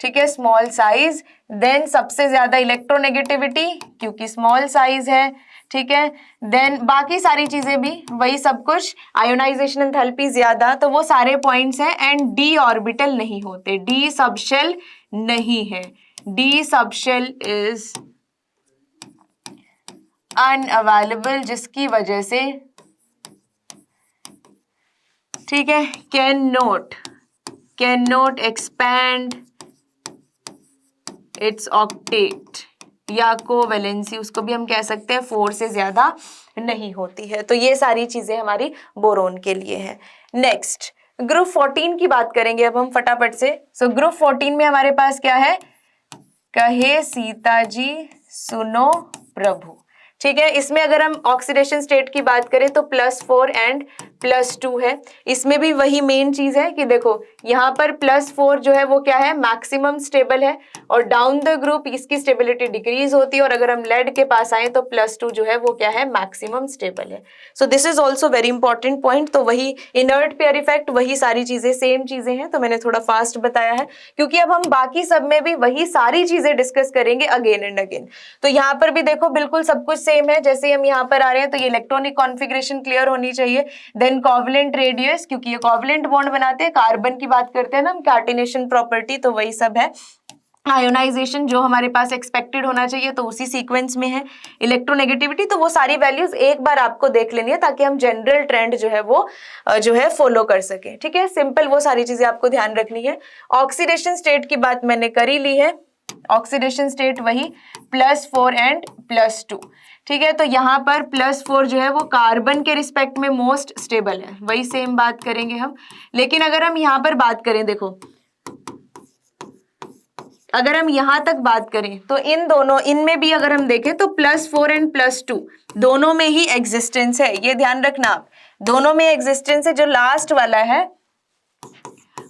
ठीक है, स्मॉल साइज। देन सबसे ज्यादा इलेक्ट्रोनेगेटिविटी क्योंकि स्मॉल साइज है, ठीक है। देन बाकी सारी चीजें भी वही सब कुछ, आयोनाइजेशन एंथैल्पी ज्यादा, तो वो सारे पॉइंट्स हैं। एंड डी ऑर्बिटल नहीं होते, डी सबशेल नहीं है, डी सबशेल इज अनअवेलेबल, जिसकी वजह से, ठीक है, can note expand its octet, या कोवेलेंसी, उसको भी हम कह सकते हैं 4 से ज्यादा नहीं होती है। तो ये सारी चीजें हमारी बोरोन के लिए है। नेक्स्ट ग्रुप 14 की बात करेंगे अब हम फटाफट से। सो ग्रुप 14 में हमारे पास क्या है, कहे सीता जी सुनो प्रभु, ठीक है। इसमें अगर हम ऑक्सीडेशन स्टेट की बात करें तो +4 एंड +2 है। इसमें भी वही मेन चीज है कि देखो यहाँ पर +4 जो है वो क्या है, मैक्सिमम स्टेबल है, और डाउन द ग्रुप इसकी स्टेबिलिटी डिक्रीज होती है, और अगर हम लेड के पास आए तो +2 जो है वो क्या है, मैक्सिमम स्टेबल है। So this is also very important point. तो वही इनर्ट पेयर इफेक्ट, वही सारी चीजें सेम चीजें हैं, तो मैंने थोड़ा फास्ट बताया है क्योंकि अब हम बाकी सब में भी वही सारी चीजें डिस्कस करेंगे अगेन एंड अगेन। तो यहाँ पर भी देखो बिल्कुल सब कुछ सेम है। जैसे हम यहाँ पर आ रहे हैं तो ये इलेक्ट्रॉनिक कॉन्फ़िगरेशन क्लियर होनी चाहिए। देन कोवलेंट रेडियस, क्योंकि ये कोवलेंट बॉन्ड बनाते हैं, कार्बन की बात करते हैं ना हम, कैटिनेशन प्रॉपर्टी, तो वही सब है। आयोनाइजेशन जो हमारे पास एक्सपेक्टेड होना चाहिए तो उसी सीक्वेंस में है। इलेक्ट्रोनेगेटिविटी, तो वो सारी वैल्यूज एक बार आपको देख लेनी है ताकि हम जनरल ट्रेंड जो है वो जो है फॉलो कर सके, ठीक है। सिंपल वो सारी चीजें आपको ध्यान रखनी है। ऑक्सीडेशन स्टेट की बात मैंने कर ही ली है। ऑक्सीडेशन स्टेट वही +4 एंड +2, ठीक है। तो यहाँ पर +4 जो है वो कार्बन के रिस्पेक्ट में मोस्ट स्टेबल है, वही सेम बात करेंगे हम। लेकिन अगर हम यहाँ पर बात करें, देखो अगर हम यहां तक बात करें तो इन दोनों, इनमें भी अगर हम देखें तो +4 एंड +2 दोनों में ही एग्जिस्टेंस है, ये ध्यान रखना आप, दोनों में एग्जिस्टेंस है। जो लास्ट वाला है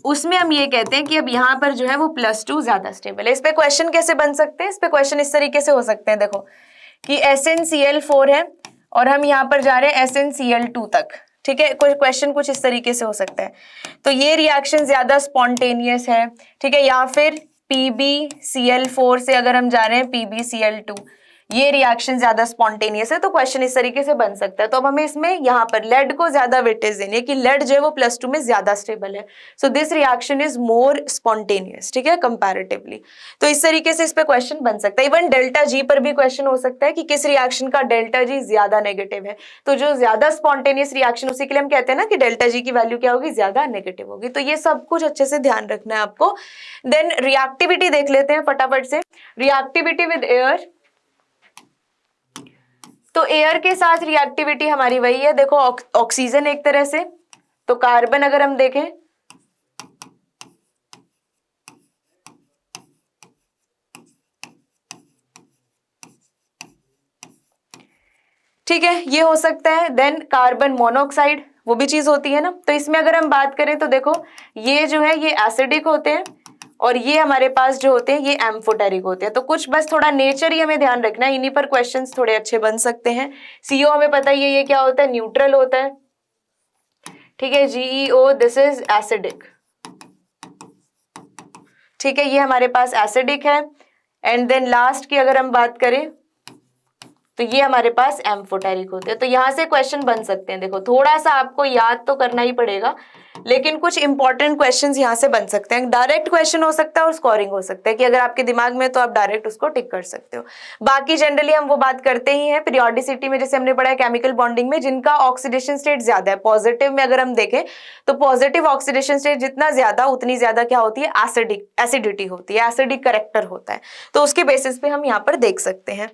उसमें हम ये कहते हैं कि अब यहाँ पर जो है वो +2 ज्यादा स्टेबल है। इस पे क्वेश्चन कैसे बन सकते हैं, इस पे क्वेश्चन इस तरीके से हो सकते हैं, देखो कि SnCl4 है और हम यहाँ पर जा रहे हैं SnCl2 तक, ठीक है। कोई क्वेश्चन कुछ इस तरीके से हो सकता है। तो ये रिएक्शन ज्यादा स्पॉन्टेनियस है, ठीक है। या फिर PbCl4 से अगर हम जा रहे हैं PbCl2, ये रिएक्शन ज्यादा स्पॉन्टेनियस है, तो क्वेश्चन इस तरीके से बन सकता है। तो अब हमें इसमें यहाँ पर लेड को ज्यादा वेटेज देनी है कि लेड जो है वो +2 में ज्यादा स्टेबल है। So this reaction is more spontaneous, ठीक है, कंपैरेटिवली। तो इस तरीके से इस पे क्वेश्चन बन सकता है। इवन ΔG पर भी क्वेश्चन हो सकता है कि किस रिएक्शन का ΔG ज्यादा नेगेटिव है। तो जो ज्यादा स्पॉन्टेनियस रिएक्शन, उसी के लिए हम कहते हैं ना कि ΔG की वैल्यू क्या होगी, ज्यादा नेगेटिव होगी। तो ये सब कुछ अच्छे से ध्यान रखना है आपको। देन रिएक्टिविटी देख लेते हैं फटाफट से। रिएक्टिविटी विद एयर, तो एयर के साथ रिएक्टिविटी हमारी वही है, देखो ऑक्सीजन एक तरह से, तो कार्बन अगर हम देखें ठीक है, ये हो सकता है। देन कार्बन मोनोऑक्साइड, वो भी चीज होती है ना। तो इसमें अगर हम बात करें तो देखो ये जो है ये एसिडिक होते हैं और ये हमारे पास जो होते हैं ये एम्फोटेरिक होते हैं। तो कुछ बस थोड़ा नेचर ही हमें ध्यान रखना है, इन्हीं पर क्वेश्चंस थोड़े अच्छे बन सकते हैं। CO हमें पता ही है ये क्या होता है, न्यूट्रल होता है, ठीक है। GeO दिस इज एसिडिक, ठीक है, ये हमारे पास एसिडिक है। एंड देन लास्ट की अगर हम बात करें तो ये हमारे पास एम्फोटेरिक होते हैं। तो यहाँ से क्वेश्चन बन सकते हैं। देखो थोड़ा सा आपको याद तो करना ही पड़ेगा, लेकिन कुछ इंपॉर्टेंट क्वेश्चंस यहाँ से बन सकते हैं। डायरेक्ट क्वेश्चन हो सकता है और स्कोरिंग हो सकता है कि अगर आपके दिमाग में तो आप डायरेक्ट उसको टिक कर सकते हो। बाकी जनरली हम वो बात करते ही हैं पीरियोडिसिटी में, जैसे हमने पढ़ा है केमिकल बॉन्डिंग में, जिनका ऑक्सीडेशन स्टेट ज्यादा है। पॉजिटिव में अगर हम देखें तो पॉजिटिव ऑक्सीडेशन स्टेट जितना ज्यादा उतनी ज्यादा क्या होती है, एसिडिटी होती है, एसिडिक कैरेक्टर होता है। तो उसके बेसिस पे हम यहाँ पर देख सकते हैं,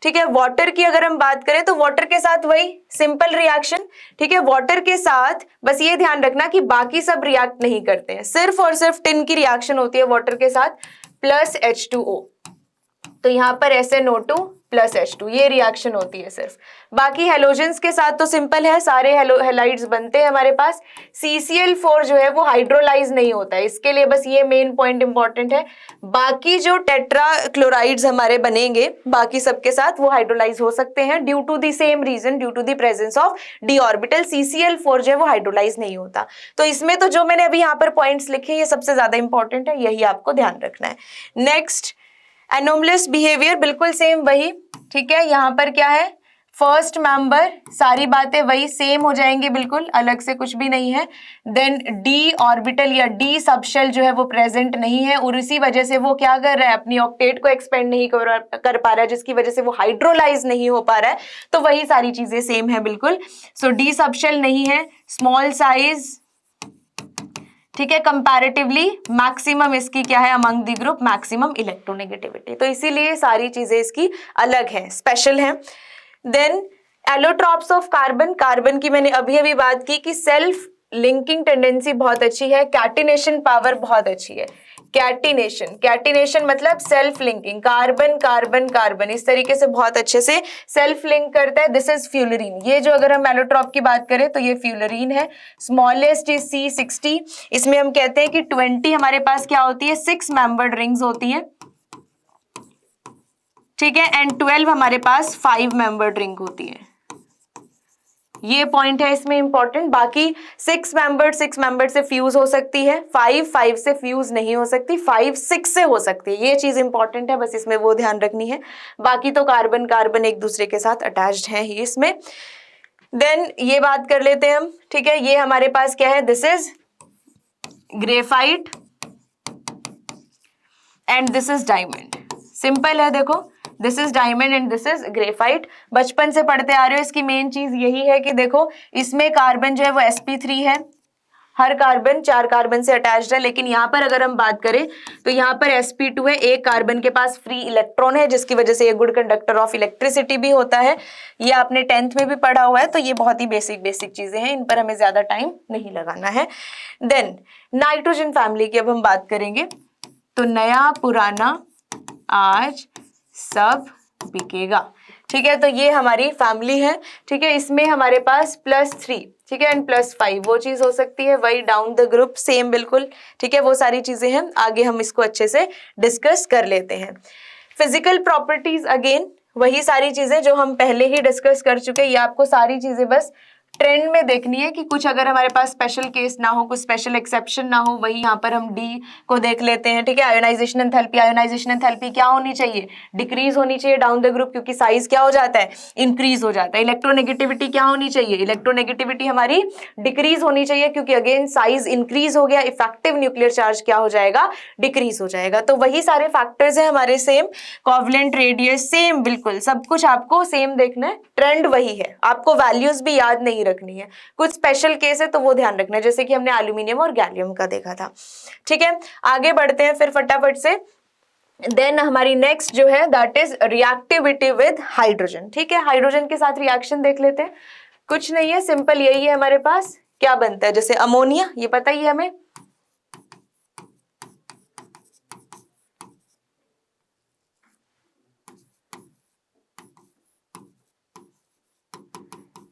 ठीक है। वाटर की अगर हम बात करें तो वाटर के साथ वही सिंपल रिएक्शन, ठीक है। वाटर के साथ बस ये ध्यान रखना कि बाकी सब रिएक्ट नहीं करते हैं, सिर्फ और सिर्फ टिन की रिएक्शन होती है वाटर के साथ +H2O। तो यहाँ पर SnO2 +H2 ये रिएक्शन होती है सिर्फ। बाकी हेलोजेंस के साथ तो सिंपल है, सारे हेलाइड्स बनते हैं हमारे पास। CCl4 जो है वो हाइड्रोलाइज नहीं होता है, इसके लिए बस ये मेन पॉइंट इंपॉर्टेंट है। बाकी जो टेट्रा क्लोराइड्स हमारे बनेंगे बाकी सबके साथ वो हाइड्रोलाइज हो सकते हैं due to the same reason, due to the presence of d orbital. CCl4 जो है वो हाइड्रोलाइज नहीं होता। तो इसमें तो जो मैंने अभी यहाँ पर पॉइंट्स लिखे ये सबसे ज्यादा इंपॉर्टेंट है, यही आपको ध्यान रखना है। नेक्स्ट एनोमलस बिहेवियर, बिल्कुल सेम वही, ठीक है। यहाँ पर क्या है, फर्स्ट मेंबर, सारी बातें वही सेम हो जाएंगी, बिल्कुल अलग से कुछ भी नहीं है। देन d ऑर्बिटल या d सबशेल जो है वो प्रेजेंट नहीं है और इसी वजह से वो क्या कर रहा है, अपनी ऑक्टेट को एक्सपेंड नहीं कर पा रहा है, जिसकी वजह से वो हाइड्रोलाइज नहीं हो पा रहा है। तो वही सारी चीजें सेम है बिल्कुल। सो d सबशेल नहीं है, स्मॉल साइज, ठीक है, कंपैरेटिवली मैक्सिमम इसकी क्या है among the group, maximum electronegativity. तो इसीलिए सारी चीजें इसकी अलग है, स्पेशल है। Then allotropes of carbon, carbon की मैंने अभी अभी बात की कि सेल्फ लिंकिंग टेंडेंसी बहुत अच्छी है, कैटिनेशन पावर बहुत अच्छी है। कैटिनेशन, कैटिनेशन मतलब self linking, carbon carbon carbon इस तरीके से बहुत अच्छे से सेल्फ लिंक करता है। दिस इज फ्यूलरीन, ये जो अगर हम एलोट्रॉप की बात करें तो ये फ्यूलरीन है। स्मॉलेस्ट इज C60, इसमें हम कहते हैं कि 20 हमारे पास क्या होती है, 6 मेंबर्ड रिंग्स होती है, ठीक है, एंड 12 हमारे पास 5 मेंबर्ड रिंग होती है। ये पॉइंट है इसमें इंपॉर्टेंट। बाकी 6 मेंबर्ड से फ्यूज हो सकती है, 5 से फ्यूज नहीं हो सकती, 5 6 से हो सकती है। ये चीज इंपॉर्टेंट है, बस इसमें वो ध्यान रखनी है। बाकी तो कार्बन कार्बन एक दूसरे के साथ अटैच्ड है ही इसमें। देन ये बात कर लेते हैं हम, ठीक है, ये हमारे पास क्या है, this is graphite and this is diamond. Simple है, देखो this is diamond and this is graphite. बचपन से पढ़ते आ रहे हो, इसकी मेन चीज यही है कि देखो इसमें कार्बन जो है वो sp3 है, हर कार्बन 4 कार्बन से अटैच्ड है। लेकिन यहाँ पर अगर हम बात करें तो यहाँ पर sp2 है, एक कार्बन के पास फ्री इलेक्ट्रॉन है, जिसकी वजह से ये गुड कंडक्टर ऑफ इलेक्ट्रिसिटी भी होता है। ये आपने 10th में भी पढ़ा हुआ है, तो ये बहुत ही बेसिक चीजें हैं, इन पर हमें ज्यादा टाइम नहीं लगाना है। देन नाइट्रोजन फैमिली की अब हम बात करेंगे, तो नया पुराना आज सब बिकेगा, ठीक है, तो ये हमारी फैमिली है, ठीक है। इसमें हमारे पास +3, ठीक है, एंड +5 वो चीज हो सकती है, वही डाउन द ग्रुप सेम बिल्कुल, ठीक है, वो सारी चीजें हैं, आगे हम इसको अच्छे से डिस्कस कर लेते हैं। फिजिकल प्रॉपर्टीज अगेन वही सारी चीजें जो हम पहले ही डिस्कस कर चुके हैं, ये आपको सारी चीजें बस ट्रेंड में देखनी है कि कुछ अगर हमारे पास स्पेशल केस ना हो, कुछ स्पेशल एक्सेप्शन ना हो, वही यहाँ पर हम डी को देख लेते हैं, ठीक है। आयोनाइजेशन एंथैल्पी, आयोनाइजेशन एंथैल्पी क्या होनी चाहिए, डिक्रीज होनी चाहिए डाउन द ग्रुप, क्योंकि साइज क्या हो जाता है, इंक्रीज हो जाता है। इलेक्ट्रोनेगेटिविटी क्या होनी चाहिए, इलेक्ट्रोनेगेटिविटी हमारी डिक्रीज होनी चाहिए, क्योंकि अगेन साइज इंक्रीज हो गया, इफेक्टिव न्यूक्लियर चार्ज क्या हो जाएगा, डिक्रीज हो जाएगा। तो वही सारे फैक्टर्स हैं हमारे सेम, कोवलेंट रेडियस सेम, बिल्कुल सब कुछ आपको सेम देखना है, ट्रेंड वही है, आपको वैल्यूज भी याद नहीं रखनी है। कुछ स्पेशल केस है तो वो ध्यान रखना है, जैसे कि हमने एल्यूमिनियम और गैलियम का देखा था, ठीक है। आगे बढ़ते हैं फिर फटाफट से। देन हमारी नेक्स्ट जो है that is reactivity with hydrogen, ठीक है, हाइड्रोजन के साथ रिएक्शन देख लेते हैं। कुछ नहीं है, सिंपल यही है, हमारे पास क्या बनता है, जैसे अमोनिया, ये पता ही है हमें,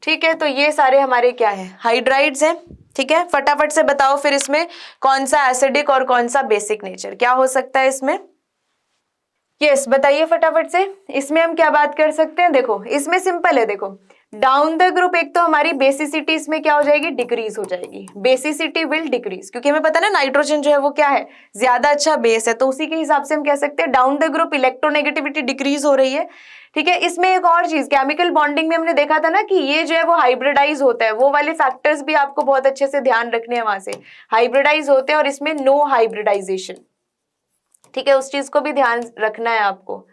ठीक है। तो ये सारे हमारे क्या है, हाइड्राइड्स हैं, ठीक है। फटाफट से बताओ फिर इसमें कौन सा एसिडिक और कौन सा बेसिक नेचर क्या हो सकता है इसमें, यस बताइए फटाफट से। इसमें हम क्या बात कर सकते हैं, देखो इसमें सिंपल है, देखो डाउन द ग्रुप एक तो हमारी बेसिसिटी इसमें क्या हो जाएगी, डिक्रीज हो जाएगी, बेसिसिटी विल डिक्रीज, क्योंकि हमें पता है ना नाइट्रोजन जो है वो क्या है, ज्यादा अच्छा बेस है, तो उसी के हिसाब से हम कह सकते हैं down the group electronegativity decrease हो रही है, ठीक है। इसमें एक और चीज, केमिकल बॉन्डिंग में हमने देखा था ना कि ये जो है वो हाइब्रिडाइज होता है, वो वाले फैक्टर्स भी आपको बहुत अच्छे से ध्यान रखने हैं, वहां से हाइब्रिडाइज होते हैं और इसमें नो हाइब्रिडाइजेशन, ठीक है, उस चीज को भी ध्यान रखना है आपको,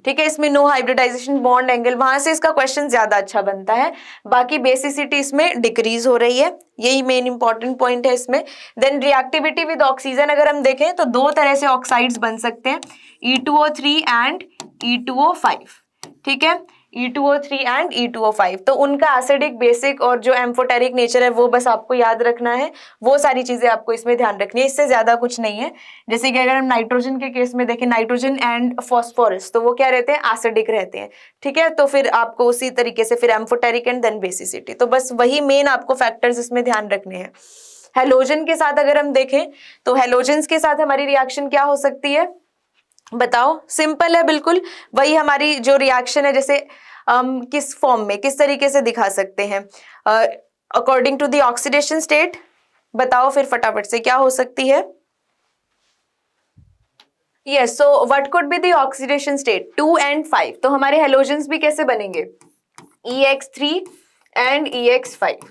ठीक है। इसमें नो हाइब्रिडाइजेशन, बॉन्ड एंगल, वहां से इसका क्वेश्चन ज्यादा अच्छा बनता है। बाकी बेसिसिटी इसमें डिक्रीज हो रही है, यही मेन इंपॉर्टेंट पॉइंट है इसमें। देन रिएक्टिविटी विद ऑक्सीजन अगर हम देखें तो दो तरह से ऑक्साइड्स बन सकते हैं, E2O3 एंड E2O5, ठीक है, E2O3 एंड E2O5, तो उनका एसिडिक, बेसिक और जो एम्फोटेरिक नेचर है वो बस आपको याद रखना है, वो सारी चीजें आपको इसमें ध्यान रखनी है, इससे ज्यादा कुछ नहीं है। जैसे कि अगर हम नाइट्रोजन के केस में देखें, नाइट्रोजन एंड फॉस्फोरस, तो वो क्या रहते हैं, एसिडिक रहते हैं, ठीक है। तो फिर आपको उसी तरीके से फिर एम्फोटेरिक एंड देन बेसिसिटी, तो बस वही मेन आपको फैक्टर्स इसमें ध्यान रखने हैं। हेलोजन के साथ अगर हम देखें तो हेलोजन्स के साथ हमारी रिएक्शन क्या हो सकती है, बताओ, सिंपल है बिल्कुल, वही हमारी जो रिएक्शन है, जैसे किस फॉर्म में, किस तरीके से दिखा सकते हैं, according to the oxidation state, बताओ फिर फटाफट से क्या हो सकती है। Yes, so what could be the oxidation state 2 and 5, तो हमारे हेलोजन्स भी कैसे बनेंगे, EX3 एंड EX5,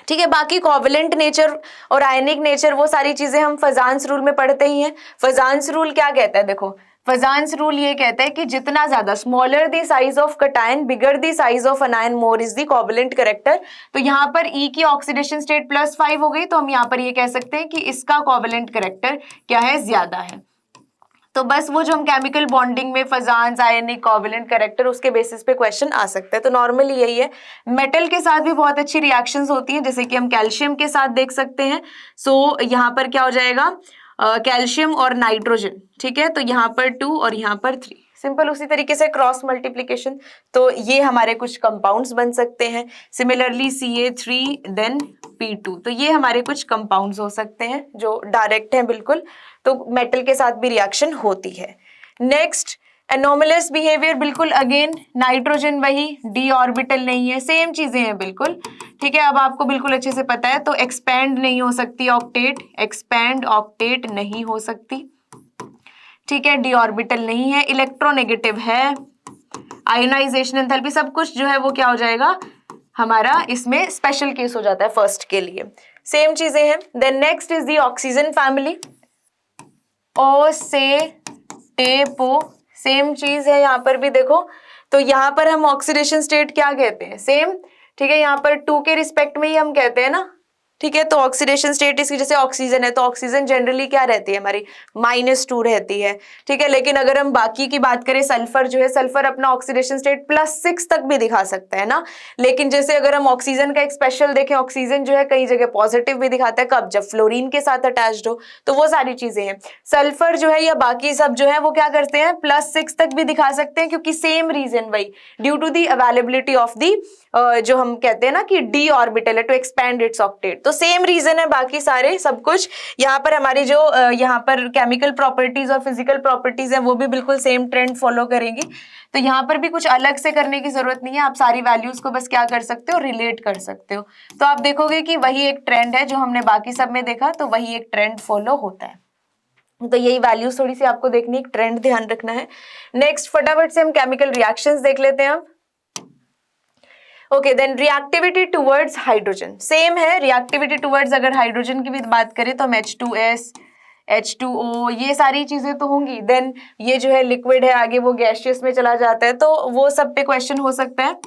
ठीक है। बाकी कोवलेंट नेचर और आयनिक नेचर वो सारी चीजें हम फजान्स रूल में पढ़ते ही हैं। फजान्स रूल क्या कहता है, देखो फजान्स रूल ये कहता है कि जितना ज्यादा, smaller the size of cation bigger the size of अनायन more is the covalent character. तो यहाँ पर E की ऑक्सीडेशन स्टेट +5 हो गई, तो हम यहाँ पर ये कह सकते हैं कि इसका कोवेलेंट कैरेक्टर क्या है, ज्यादा है। तो बस वो जो हम केमिकल बॉन्डिंग में फजान्स, आयनिक, कोवेलेंट कैरेक्टर, उसके बेसिस पे क्वेश्चन आ सकता है। तो नॉर्मली यही है। मेटल के साथ भी बहुत अच्छी रिएक्शंस होती हैं, जैसे कि हम कैल्शियम के साथ देख सकते हैं। सो यहाँ पर क्या हो जाएगा, कैल्शियम और नाइट्रोजन, ठीक है, तो यहाँ पर 2 और यहाँ पर 3, सिंपल उसी तरीके से क्रॉस मल्टीप्लिकेशन, तो ये हमारे कुछ कंपाउंड्स बन सकते हैं। सिमिलरली CA3 देन P2, तो ये हमारे कुछ कंपाउंड्स हो सकते हैं जो डायरेक्ट हैं बिल्कुल, तो मेटल के साथ भी रिएक्शन होती है। नेक्स्ट एनोमलस बिहेवियर, बिल्कुल अगेन नाइट्रोजन वही, d ऑर्बिटल नहीं है, सेम चीजें हैं बिल्कुल, ठीक है। अब आपको बिल्कुल अच्छे से पता है, तो एक्सपैंड नहीं हो सकती ऑक्टेट, एक्सपैंड ऑक्टेट नहीं हो सकती, ठीक है। d ऑर्बिटल नहीं है, इलेक्ट्रोनेगेटिव है, आयोनाइजेशन एंथैल्पी सब कुछ जो है वो क्या हो जाएगा हमारा, इसमें स्पेशल केस हो जाता है फर्स्ट के लिए, सेम चीजें हैं। Then next is the oxygen family, ओ से टेपो, सेम चीज है यहाँ पर भी देखो, तो यहाँ पर हम ऑक्सीडेशन स्टेट क्या कहते हैं, सेम, ठीक है, यहाँ पर 2 के रिस्पेक्ट में ही हम कहते हैं ना, ठीक है। तो ऑक्सीडेशन स्टेट इसकी, जैसे ऑक्सीजन है तो ऑक्सीजन जनरली क्या रहती है हमारी, -2 रहती है, ठीक है। लेकिन अगर हम बाकी की बात करें, सल्फर जो है, सल्फर अपना ऑक्सीडेशन स्टेट +6 तक भी दिखा सकता है ना। लेकिन जैसे अगर हम ऑक्सीजन का एक स्पेशल देखें, ऑक्सीजन जो है कई जगह पॉजिटिव भी दिखाता है, कब, जब फ्लोरीन के साथ अटैच्ड हो, तो वो सारी चीजें हैं। सल्फर जो है या बाकी सब जो है वो क्या करते हैं, +6 तक भी दिखा सकते हैं, क्योंकि सेम रीजन वही, due to the availability of the जो हम कहते हैं ना कि d ऑर्बिटल है टू एक्सपैंड इट्स ऑक्टेट, तो सेम रीजन है बाकी सारे सब कुछ। यहाँ पर हमारी जो यहाँ पर केमिकल प्रॉपर्टीज और फिजिकल प्रॉपर्टीज है वो भी बिल्कुल सेम ट्रेंड फॉलो करेंगी, तो यहाँ पर भी कुछ अलग से करने की जरूरत नहीं है, आप सारी वैल्यूज को बस क्या कर सकते हो, रिलेट कर सकते हो। तो आप देखोगे कि वही एक ट्रेंड है जो हमने बाकी सब में देखा, तो वही एक ट्रेंड फॉलो होता है, तो यही वैल्यूज थोड़ी सी आपको देखनी, एक ट्रेंड ध्यान रखना है। नेक्स्ट फटाफट से हम केमिकल रिएक्शंस देख लेते हैं अब। Okay, then reactivity towards hydrogen, same है, रिएक्टिविटी टुवर्ड्स अगर हाइड्रोजन की भी बात करें तो हम H2S, H2O, ये सारी चीजें तो होंगी। देन ये जो है लिक्विड है, आगे वो गैसियस में चला जाता है, तो वो सब पे क्वेश्चन हो सकता है।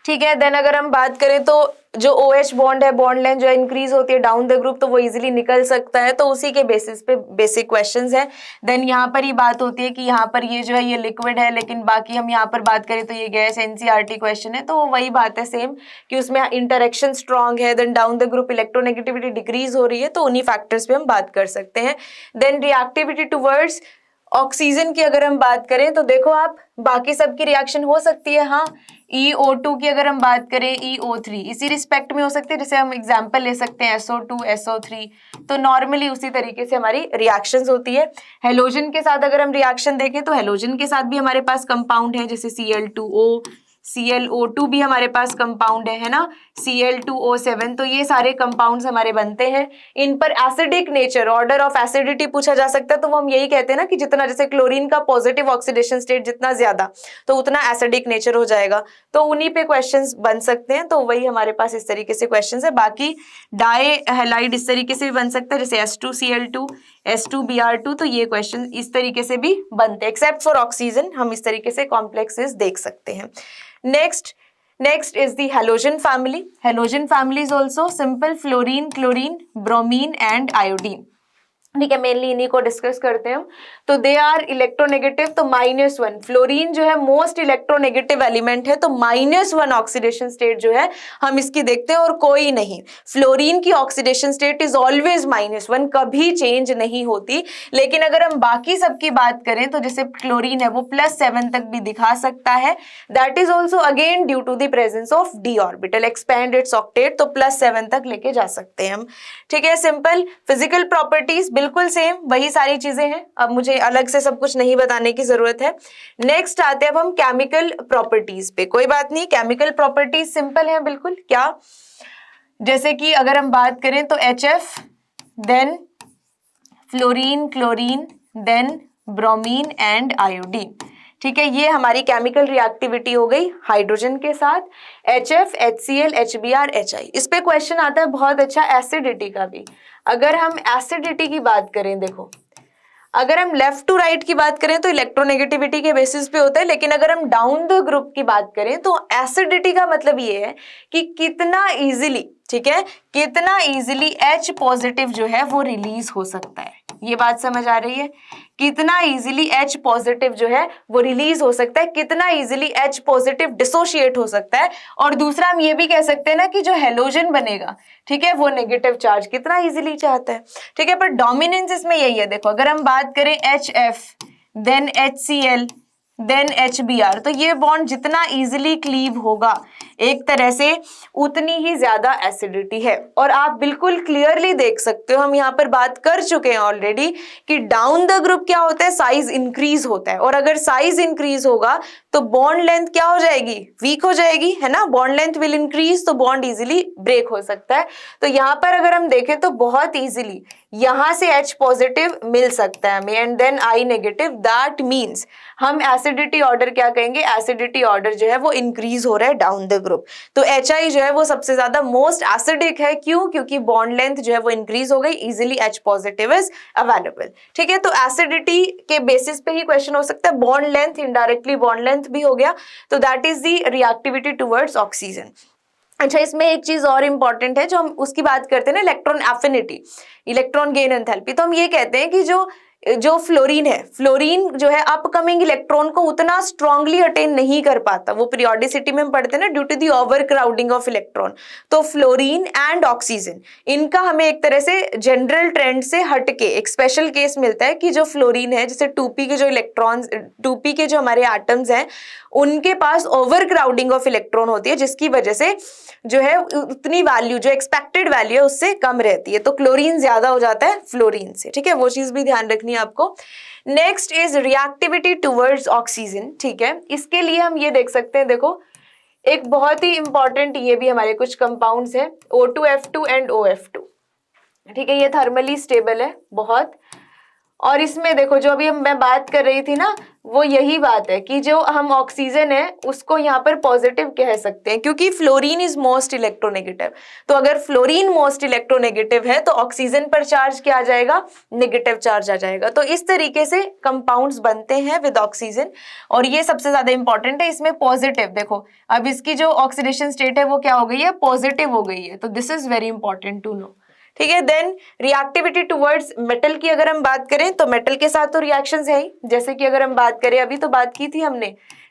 ठीक है, देन अगर हम बात करें तो जो OH बॉन्ड है, बॉन्ड लेंथ जो है इंक्रीज होती है डाउन द ग्रुप, तो वो इजीली निकल सकता है, तो उसी के बेसिस पे बेसिक क्वेश्चंस है। देन यहाँ पर ही बात होती है कि यहाँ पर ये जो है ये लिक्विड है, लेकिन बाकी हम यहाँ पर बात करें तो ये गैस, NCERT क्वेश्चन है, तो वही बात है सेम कि उसमें इंटरेक्शन स्ट्रॉन्ग है, then down the group electronegativity decrease हो रही है, तो उन्हीं फैक्टर्स पे हम बात कर सकते हैं। देन रिएक्टिविटी टुवर्ड्स ऑक्सीजन की अगर हम बात करें तो देखो आप, बाकी सबकी रिएक्शन हो सकती है, हाँ, EO2 की अगर हम बात करें, EO3 इसी रिस्पेक्ट में हो सकती है, जैसे हम एग्जांपल ले सकते हैं SO2, SO3, तो नॉर्मली उसी तरीके से हमारी रिएक्शंस होती है। हेलोजन के साथ अगर हम रिएक्शन देखें तो हेलोजन के साथ भी हमारे पास कंपाउंड है, जैसे Cl2O, ClO2 भी हमारे पास कंपाउंड है ना, Cl2O7, तो ये सारे कंपाउंड्स हमारे बनते हैं। इन पर acidic nature, order of acidity पूछा जा सकता है, तो वो हम यही कहते हैं ना कि जितना, जैसे क्लोरीन का पॉजिटिव ऑक्सीडेशन स्टेट जितना ज्यादा, तो उतना एसिडिक नेचर हो जाएगा, तो उन्हीं पे क्वेश्चंस बन सकते हैं, तो वही हमारे पास इस तरीके से क्वेश्चंस है। बाकी डाई हैलाइड इस तरीके से भी बन सकता है, जैसे S2Cl2, S2Br2, तो ये क्वेश्चन इस तरीके से भी बनते हैं, एक्सेप्ट फॉर ऑक्सीजन हम इस तरीके से कॉम्प्लेक्सेस देख सकते हैं। Next is the halogen family. Halogen family is also simple fluorine, chlorine, bromine and iodine. ठीक है, मेनली इन्हीं को डिस्कस करते हैं हम। तो दे आर इलेक्ट्रोनेगेटिव, तो -1, फ्लोरीन जो है मोस्ट इलेक्ट्रोनेगेटिव एलिमेंट है, तो -1 ऑक्सीडेशन स्टेट जो है हम इसकी देखते हैं, और कोई नहीं, फ्लोरीन की ऑक्सीडेशन स्टेट इज ऑलवेज -1, कभी चेंज नहीं होती। लेकिन अगर हम बाकी सबकी बात करें तो जैसे क्लोरीन है वो +7 तक भी दिखा सकता है, that is also again due to the presence of d orbital, expand its octet, तो +7 तक लेके जा सकते हैं हम। ठीक है, सिंपल फिजिकल प्रॉपर्टीज बिल्कुल सेम, वही सारी चीजें हैं, अब मुझे अलग से सब कुछ नहीं बताने की जरूरत है। नेक्स्ट आते हैं अब हम केमिकल प्रॉपर्टीज पे। कोई बात नहीं, केमिकल प्रॉपर्टीज सिंपल है बिल्कुल। क्या, जैसे कि अगर हम बात करें तो HF, then fluorine, chlorine, then bromine and iodine. ठीक है, ये हमारी केमिकल रिएक्टिविटी हो गई हाइड्रोजन के साथ, HF, HCl, HBr, HI। इस पे क्वेश्चन आता है बहुत अच्छा एसिडिटी का भी। अगर हम एसिडिटी की बात करें, देखो अगर हम लेफ्ट टू राइट की बात करें तो इलेक्ट्रोनेगेटिविटी के बेसिस पे होता है, लेकिन अगर हम डाउन द ग्रुप की बात करें तो एसिडिटी का मतलब ये है कि कितना इजीली, ठीक है, कितना इजीली H पॉजिटिव जो है वो रिलीज हो सकता है। ये बात समझ आ रही है? कितना इजीली H पॉजिटिव जो है वो रिलीज हो सकता है, कितना इजीली H पॉजिटिव डिसोशिएट हो सकता है। और दूसरा हम ये भी कह सकते हैं ना कि जो हेलोजन बनेगा, ठीक है, वो नेगेटिव चार्ज कितना इजीली चाहता है, ठीक है। पर डोमिनेंस इसमें यही है। देखो अगर हम बात करें HF then HCl then HBr, तो ये बॉन्ड जितना इजीली क्लीव होगा एक तरह से उतनी ही ज्यादा एसिडिटी है। और आप बिल्कुल क्लियरली देख सकते हो, हम यहाँ पर बात कर चुके हैं ऑलरेडी कि डाउन द ग्रुप क्या होता है, साइज इंक्रीज होता है। और अगर साइज इंक्रीज होगा तो बॉन्ड लेंथ क्या हो जाएगी, वीक हो जाएगी, है ना। बॉन्ड लेंथ विल इंक्रीज तो बॉन्ड इजीली ब्रेक हो सकता है। तो यहाँ पर अगर हम देखें तो बहुत इजीली यहां से H पॉजिटिव मिल सकता है हमें and then I negative. That means हम एसिडिटी ऑर्डर क्या कहेंगे, एसिडिटी ऑर्डर जो है वो इंक्रीज हो रहा है डाउन द ग्रुप। तो HI जो है वो सबसे ज्यादा मोस्ट एसिडिक है। क्यों? क्योंकि बॉन्ड लेंथ जो है वो इंक्रीज हो गई, easily H positive is available. ठीक है, तो एसिडिटी के बेसिस पे ही क्वेश्चन हो सकता है। Bond length, indirectly bond length भी हो गया, तो that is the reactivity towards oxygen. अच्छा, इसमें एक चीज और इंपॉर्टेंट है जो हम उसकी बात करते हैं ना, electron affinity, electron gain enthalpy. तो हम ये कहते हैं कि जो फ्लोरीन है, फ्लोरीन जो है अपकमिंग इलेक्ट्रॉन को उतना स्ट्रांगली अटेन नहीं कर पाता। वो पीरियोडिसिटी में हम पढ़ते हैं ना, due to the over crowding of electron. तो फ्लोरीन एंड ऑक्सीजन, इनका हमें एक तरह से जनरल ट्रेंड से हटके एक स्पेशल केस मिलता है कि जो फ्लोरीन है, जैसे 2p के जो इलेक्ट्रॉन्स, 2p के जो हमारे एटम्स हैं, उनके पास ओवर क्राउडिंग ऑफ इलेक्ट्रॉन होती है, जिसकी वजह से जो है उतनी वैल्यू, जो एक्सपेक्टेड वैल्यू है उससे कम रहती है। तो क्लोरीन ज्यादा हो जाता है फ्लोरीन से। ठीक है, वो चीज भी ध्यान रखनी है आपको। Next is reactivity towards oxygen. ठीक है, इसके लिए हम ये देख सकते हैं, देखो एक बहुत ही इंपॉर्टेंट, ये भी हमारे कुछ कंपाउंड्स हैं, O2F2 एंड OF2। ठीक है, ये थर्मली स्टेबल है बहुत। और इसमें देखो जो अभी मैं बात कर रही थी ना, वो यही बात है कि जो हम ऑक्सीजन है उसको यहाँ पर पॉजिटिव कह सकते हैं, क्योंकि फ्लोरीन इज मोस्ट इलेक्ट्रोनेगेटिव। तो अगर फ्लोरीन मोस्ट इलेक्ट्रोनेगेटिव है तो ऑक्सीजन पर चार्ज क्या आ जाएगा, नेगेटिव चार्ज आ जाएगा। तो इस तरीके से कंपाउंड्स बनते हैं विद ऑक्सीजन, और ये सबसे ज्यादा इंपॉर्टेंट है। इसमें पॉजिटिव, देखो अब इसकी जो ऑक्सीडेशन स्टेट है वो क्या हो गई है, पॉजिटिव हो गई है। तो this is very important to know. ठीक है, देन रिएक्टिविटी टुवर्ड्स मेटल की अगर हम बात करें तो मेटल के साथ तो रिएक्शंस है ही। जैसे कि अगर हम बात करें, अभी तो बात की थी हमने,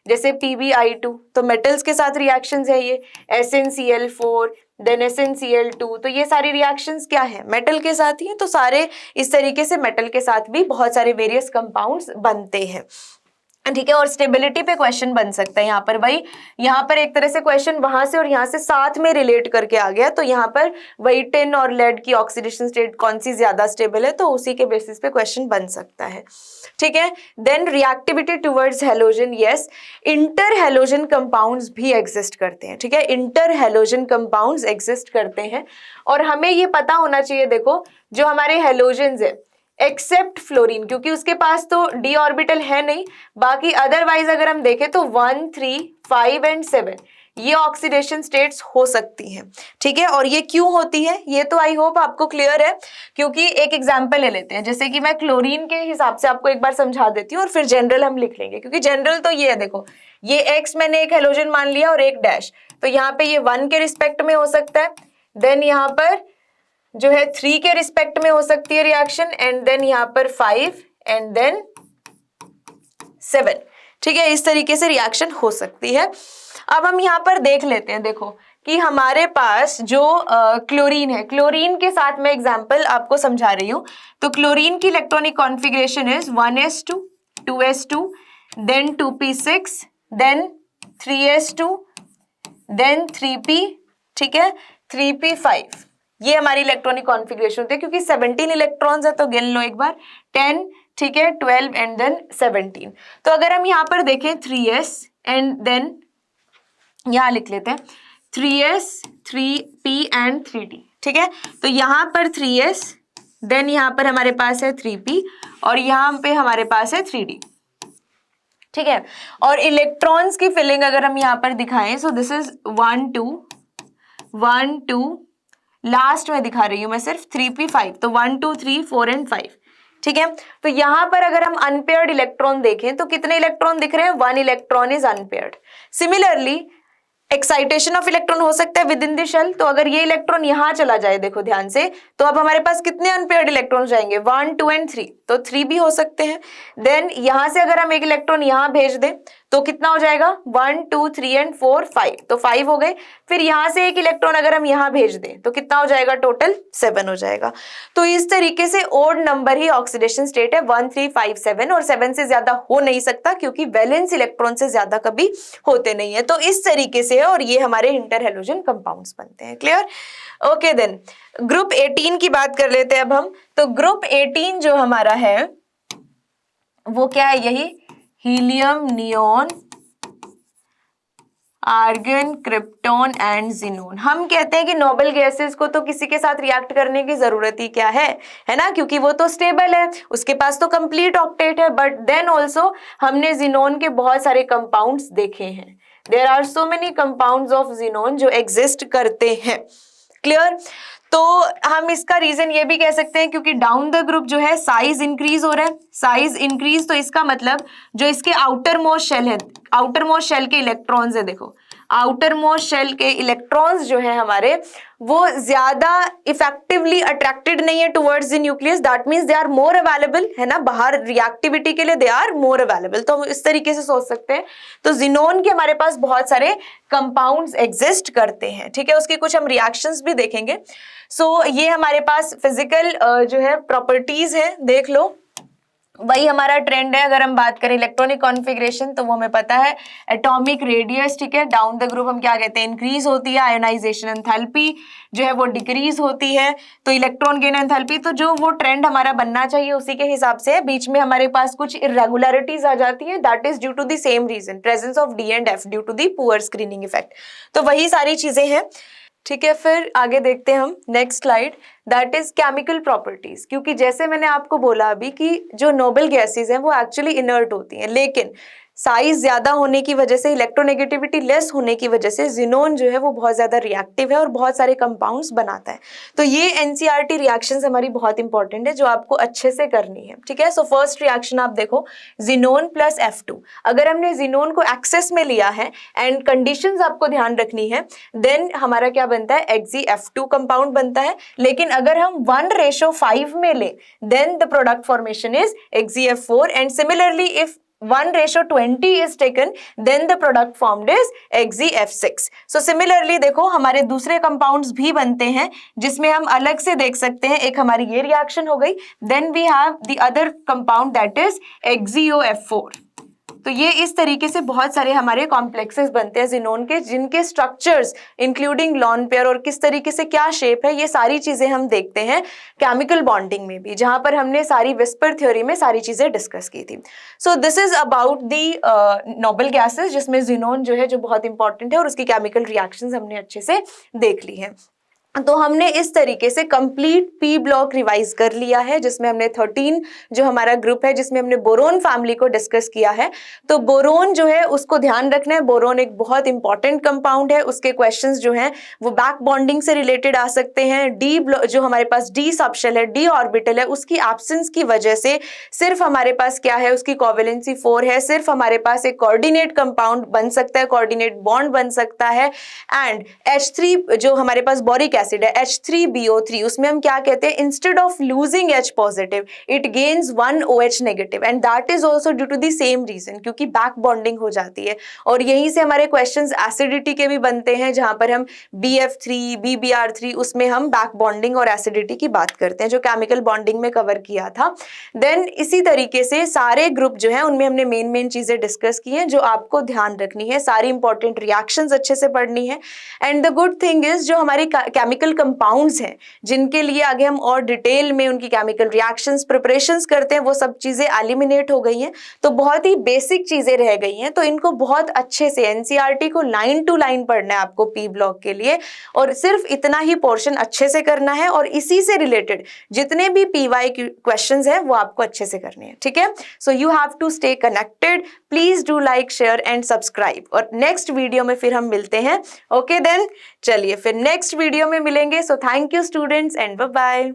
जैसे PbI2, तो मेटल्स के साथ रिएक्शंस है ये, SnCl4 देन SnCl2। तो ये सारी रिएक्शंस क्या है, मेटल के साथ ही है। तो सारे इस तरीके से मेटल के साथ भी बहुत सारे वेरियस कंपाउंड्स बनते हैं। ठीक है, और स्टेबिलिटी पे क्वेश्चन बन सकता है यहाँ पर। भाई यहाँ पर एक तरह से क्वेश्चन वहां से और यहाँ से साथ में रिलेट करके आ गया, तो यहाँ पर वही टिन और लेड की ऑक्सीडेशन स्टेट कौन सी ज्यादा स्टेबल है, तो उसी के बेसिस पे क्वेश्चन बन सकता है। ठीक है, then reactivity towards halogen. Yes, inter halogen compounds भी एग्जिस्ट करते हैं। ठीक है, इंटर हेलोजन कंपाउंड्स एग्जिस्ट करते हैं, और हमें ये पता होना चाहिए, देखो जो हमारे हेलोजन्स है एक्सेप्ट फ्लोरीन, क्योंकि उसके पास तो d ऑर्बिटल है नहीं, बाकी अदरवाइज अगर हम देखें तो 1, 3, 5 एंड 7 ये ऑक्सीडेशन स्टेट्स हो सकती हैं। ठीक है, और ये क्यों होती है ये तो आई होप आपको क्लियर है, क्योंकि एक एग्जांपल ले लेते हैं। जैसे कि मैं क्लोरीन के हिसाब से आपको एक बार समझा देती हूँ और फिर जनरल हम लिख लेंगे, क्योंकि जनरल तो ये है, देखो ये X मैंने एक हेलोजन मान लिया और एक डैश, तो यहाँ पे ये 1 के रिस्पेक्ट में हो सकता है, देन यहाँ पर जो है 3 के रिस्पेक्ट में हो सकती है रिएक्शन, एंड देन यहाँ पर 5 एंड देन 7। ठीक है, इस तरीके से रिएक्शन हो सकती है। अब हम यहाँ पर देख लेते हैं, देखो कि हमारे पास जो क्लोरीन है, क्लोरीन के साथ मैं एग्जांपल आपको समझा रही हूँ। तो क्लोरीन की electronic configuration is 1s2 2s2 then 2p6 then 3s2 then 3p, ठीक है 3p5। ये हमारी इलेक्ट्रॉनिक कॉन्फ़िगरेशन होती है, क्योंकि 17 इलेक्ट्रॉन्स है तो गिन लो एक बार, 10, ठीक है 12 एंड देन 17। तो अगर हम यहाँ पर देखें 3s एंड देन यहाँ लिख लेते हैं 3s 3p एंड 3d। ठीक है, तो यहाँ पर 3s देन यहाँ पर हमारे पास है 3p और यहाँ पे हमारे पास है 3d। ठीक है। और इलेक्ट्रॉन्स की फिलिंग अगर हम यहाँ पर दिखाएं, सो दिस इज 1 2 1 2, लास्ट में दिखा रही हूं मैं सिर्फ 3p5, तो 1 2 3 4 एंड 5। ठीक है, तो यहां पर अगर हम अनपेयर्ड इलेक्ट्रॉन देखें तो कितने इलेक्ट्रॉन दिख रहे हैं? 1 electron is unpaired. Similarly excitation of electron हो सकता है विद इन द शेल, तो अगर ये इलेक्ट्रॉन यहां चला जाए, देखो ध्यान से, तो अब हमारे पास कितने अनपेयर्ड इलेक्ट्रॉन जाएंगे? 1 2 एंड 3, तो 3 भी हो सकते हैं। देन यहां से अगर हम एक इलेक्ट्रॉन यहां भेज दें तो कितना हो जाएगा? 1 2 3 एंड 4 5, तो 5 हो गए। फिर यहां से एक इलेक्ट्रॉन अगर हम यहां भेज दें तो कितना हो जाएगा? टोटल 7 हो जाएगा। तो इस तरीके से ओड नंबर ही ऑक्सीडेशन स्टेट है 1 3 5 7, और 7 से ज्यादा हो नहीं सकता क्योंकि वैलेंस इलेक्ट्रॉन से ज्यादा कभी होते नहीं है। तो इस तरीके से, और ये हमारे इंटर हैलोजन कंपाउंड्स बनते हैं। क्लियर? ओके, देन ग्रुप 18 की बात कर लेते हैं अब हम। तो ग्रुप 18 जो हमारा है वो क्या है? यही helium, neon, argon, krypton and xenon. हम कहते हैं कि नोबल गैसेस को तो किसी के साथ रिएक्ट करने की जरूरत ही क्या है ना, क्योंकि वो तो स्टेबल है, उसके पास तो कंप्लीट ऑक्टेट है। बट देन ऑल्सो हमने जिनोन के बहुत सारे कंपाउंड्स देखे हैं। There are so many compounds of xenon जो एग्जिस्ट करते हैं। क्लियर? तो हम इसका रीजन ये भी कह सकते हैं क्योंकि डाउन द ग्रुप जो है साइज इंक्रीज हो रहा है। साइज इंक्रीज, तो इसका मतलब जो इसके आउटर मोस्ट शेल है, आउटर मोस्ट शेल के इलेक्ट्रॉन्स है, देखो आउटर मोस्ट शेल के इलेक्ट्रॉन्स जो है हमारे, वो ज्यादा इफेक्टिवली अट्रैक्टेड नहीं है towards the nucleus. That means they are more available, है ना, बाहर रिएक्टिविटी के लिए दे आर मोर अवेलेबल। तो हम इस तरीके से सोच सकते हैं। तो जिनोन के हमारे पास बहुत सारे कंपाउंड्स एग्जिस्ट करते हैं। ठीक है, उसकी कुछ हम रिएक्शंस भी देखेंगे। सो ये हमारे पास फिजिकल जो है प्रॉपर्टीज है, देख लो। वही हमारा ट्रेंड है। अगर हम बात करें इलेक्ट्रॉनिक कॉन्फ़िगरेशन तो वो हमें पता है एटॉमिक रेडियस, ठीक है, डाउन द ग्रुप हम क्या कहते हैं? इंक्रीज होती है। आयोनाइजेशन एंथैल्पी जो है वो डिक्रीज होती है। तो इलेक्ट्रॉन गेन एंथैल्पी, तो जो वो ट्रेंड हमारा बनना चाहिए उसी के हिसाब से बीच में हमारे पास कुछ इरेगुलरिटीज आ जाती है। That is due to the same reason, presence of d and f due to the poor screening effect. तो वही सारी चीजें हैं। ठीक है, फिर आगे देखते हैं हम next slide, that is chemical properties. क्योंकि जैसे मैंने आपको बोला अभी कि जो नोबल गैसेस हैं वो एक्चुअली इनर्ट होती हैं, लेकिन साइज ज्यादा होने की वजह से, इलेक्ट्रोनेगेटिविटी लेस होने की वजह से जिनोन जो है वो बहुत ज्यादा रिएक्टिव है और बहुत सारे कंपाउंड्स बनाता है। तो ये एनसीईआरटी रिएक्शंस हमारी बहुत इंपॉर्टेंट है जो आपको अच्छे से करनी है। ठीक है, सो फर्स्ट रिएक्शन आप देखो, जिनोन प्लस F2। अगर हमने जिनोन को एक्सेस में लिया है एंड कंडीशंस आपको ध्यान रखनी है, देन हमारा क्या बनता है? Xf2 कंपाउंड बनता है। लेकिन अगर हम 1:5 में ले, then the product formation is Xf4। And similarly if 1:20 is taken, then the product formed is Xf6. So similarly देखो हमारे दूसरे कंपाउंड्स भी बनते हैं जिसमें हम अलग से देख सकते हैं। एक हमारी ये रिएक्शन हो गई, then we have the other compound that is XeOF4। तो ये इस तरीके से बहुत सारे हमारे कॉम्प्लेक्सेस बनते हैं जिनोन के, जिनके स्ट्रक्चर्स इंक्लूडिंग लॉन पेयर और किस तरीके से क्या शेप है, ये सारी चीजें हम देखते हैं केमिकल बॉन्डिंग में भी, जहां पर हमने सारी विस्पर थ्योरी में सारी चीजें डिस्कस की थी। सो this is about the noble gases, जिसमें जिनोन जो है जो बहुत इंपॉर्टेंट है और उसकी केमिकल रिएक्शंस हमने अच्छे से देख ली है। तो हमने इस तरीके से कंप्लीट पी ब्लॉक रिवाइज कर लिया है, जिसमें हमने 13 जो हमारा ग्रुप है जिसमें हमने बोरोन फैमिली को डिस्कस किया है। तो बोरोन जो है उसको ध्यान रखना है, बोरोन एक बहुत इंपॉर्टेंट कंपाउंड है। उसके क्वेश्चंस जो हैं वो बैक बॉन्डिंग से रिलेटेड आ सकते हैं। डी जो हमारे पास डी सबशेल है, डी ऑर्बिटल है, उसकी एब्सेंस की वजह से सिर्फ हमारे पास क्या है? उसकी कोवेलेंसी 4 है। सिर्फ हमारे पास एक कोऑर्डिनेट कंपाउंड बन सकता है, कोऑर्डिनेट बॉन्ड बन सकता है। एंड H3 जो हमारे पास बोरिक एसिड है H3BO3, उसमें हम क्या कहते हैं? Instead of losing H positive it gains 1 OH negative, and that is also due to the same reason, क्योंकि बैक बॉन्डिंग हो जाती है। और यहीं से हमारे क्वेश्चंस एसिडिटी के भी बनते हैं, जहां पर हम BF3 BBr3 उसमें हम बैक बॉन्डिंग और एसिडिटी की बात करते हैं, जो केमिकल बॉन्डिंग में कवर किया था। देन इसी तरीके से सारे ग्रुप जो है उनमें हमने मेन चीजें डिस्कस की हैं जो आपको ध्यान रखनी है। सारी इंपॉर्टेंट रिएक्शंस अच्छे से पढ़नी है। And the good thing is जो हमारी केमिकल कंपाउंड्स हैं जिनके लिए आगे हम और डिटेल में उनकी केमिकल रिएक्शंस प्रिपरेशंस करते हैं, वो सब चीज़ें एलिमिनेट हो गई हैं। तो बहुत ही बेसिक चीज़ें रह गई हैं, तो इनको बहुत अच्छे से एनसीईआरटी को लाइन टू लाइन पढ़ना है आपको पी ब्लॉक के लिए, और सिर्फ इतना ही पोर्शन अच्छे से करना है और इसी से रिलेटेड जितने भी पीवाई क्वेश्चंस हैं वो आपको अच्छे से करने हैं, ठीक है। So you have to stay connected, please do like share and subscribe, और नेक्स्ट वीडियो में फिर हम मिलते हैं। ओके देन, चलिए फिर नेक्स्ट वीडियो में मिलेंगे। So thank you students and bye bye.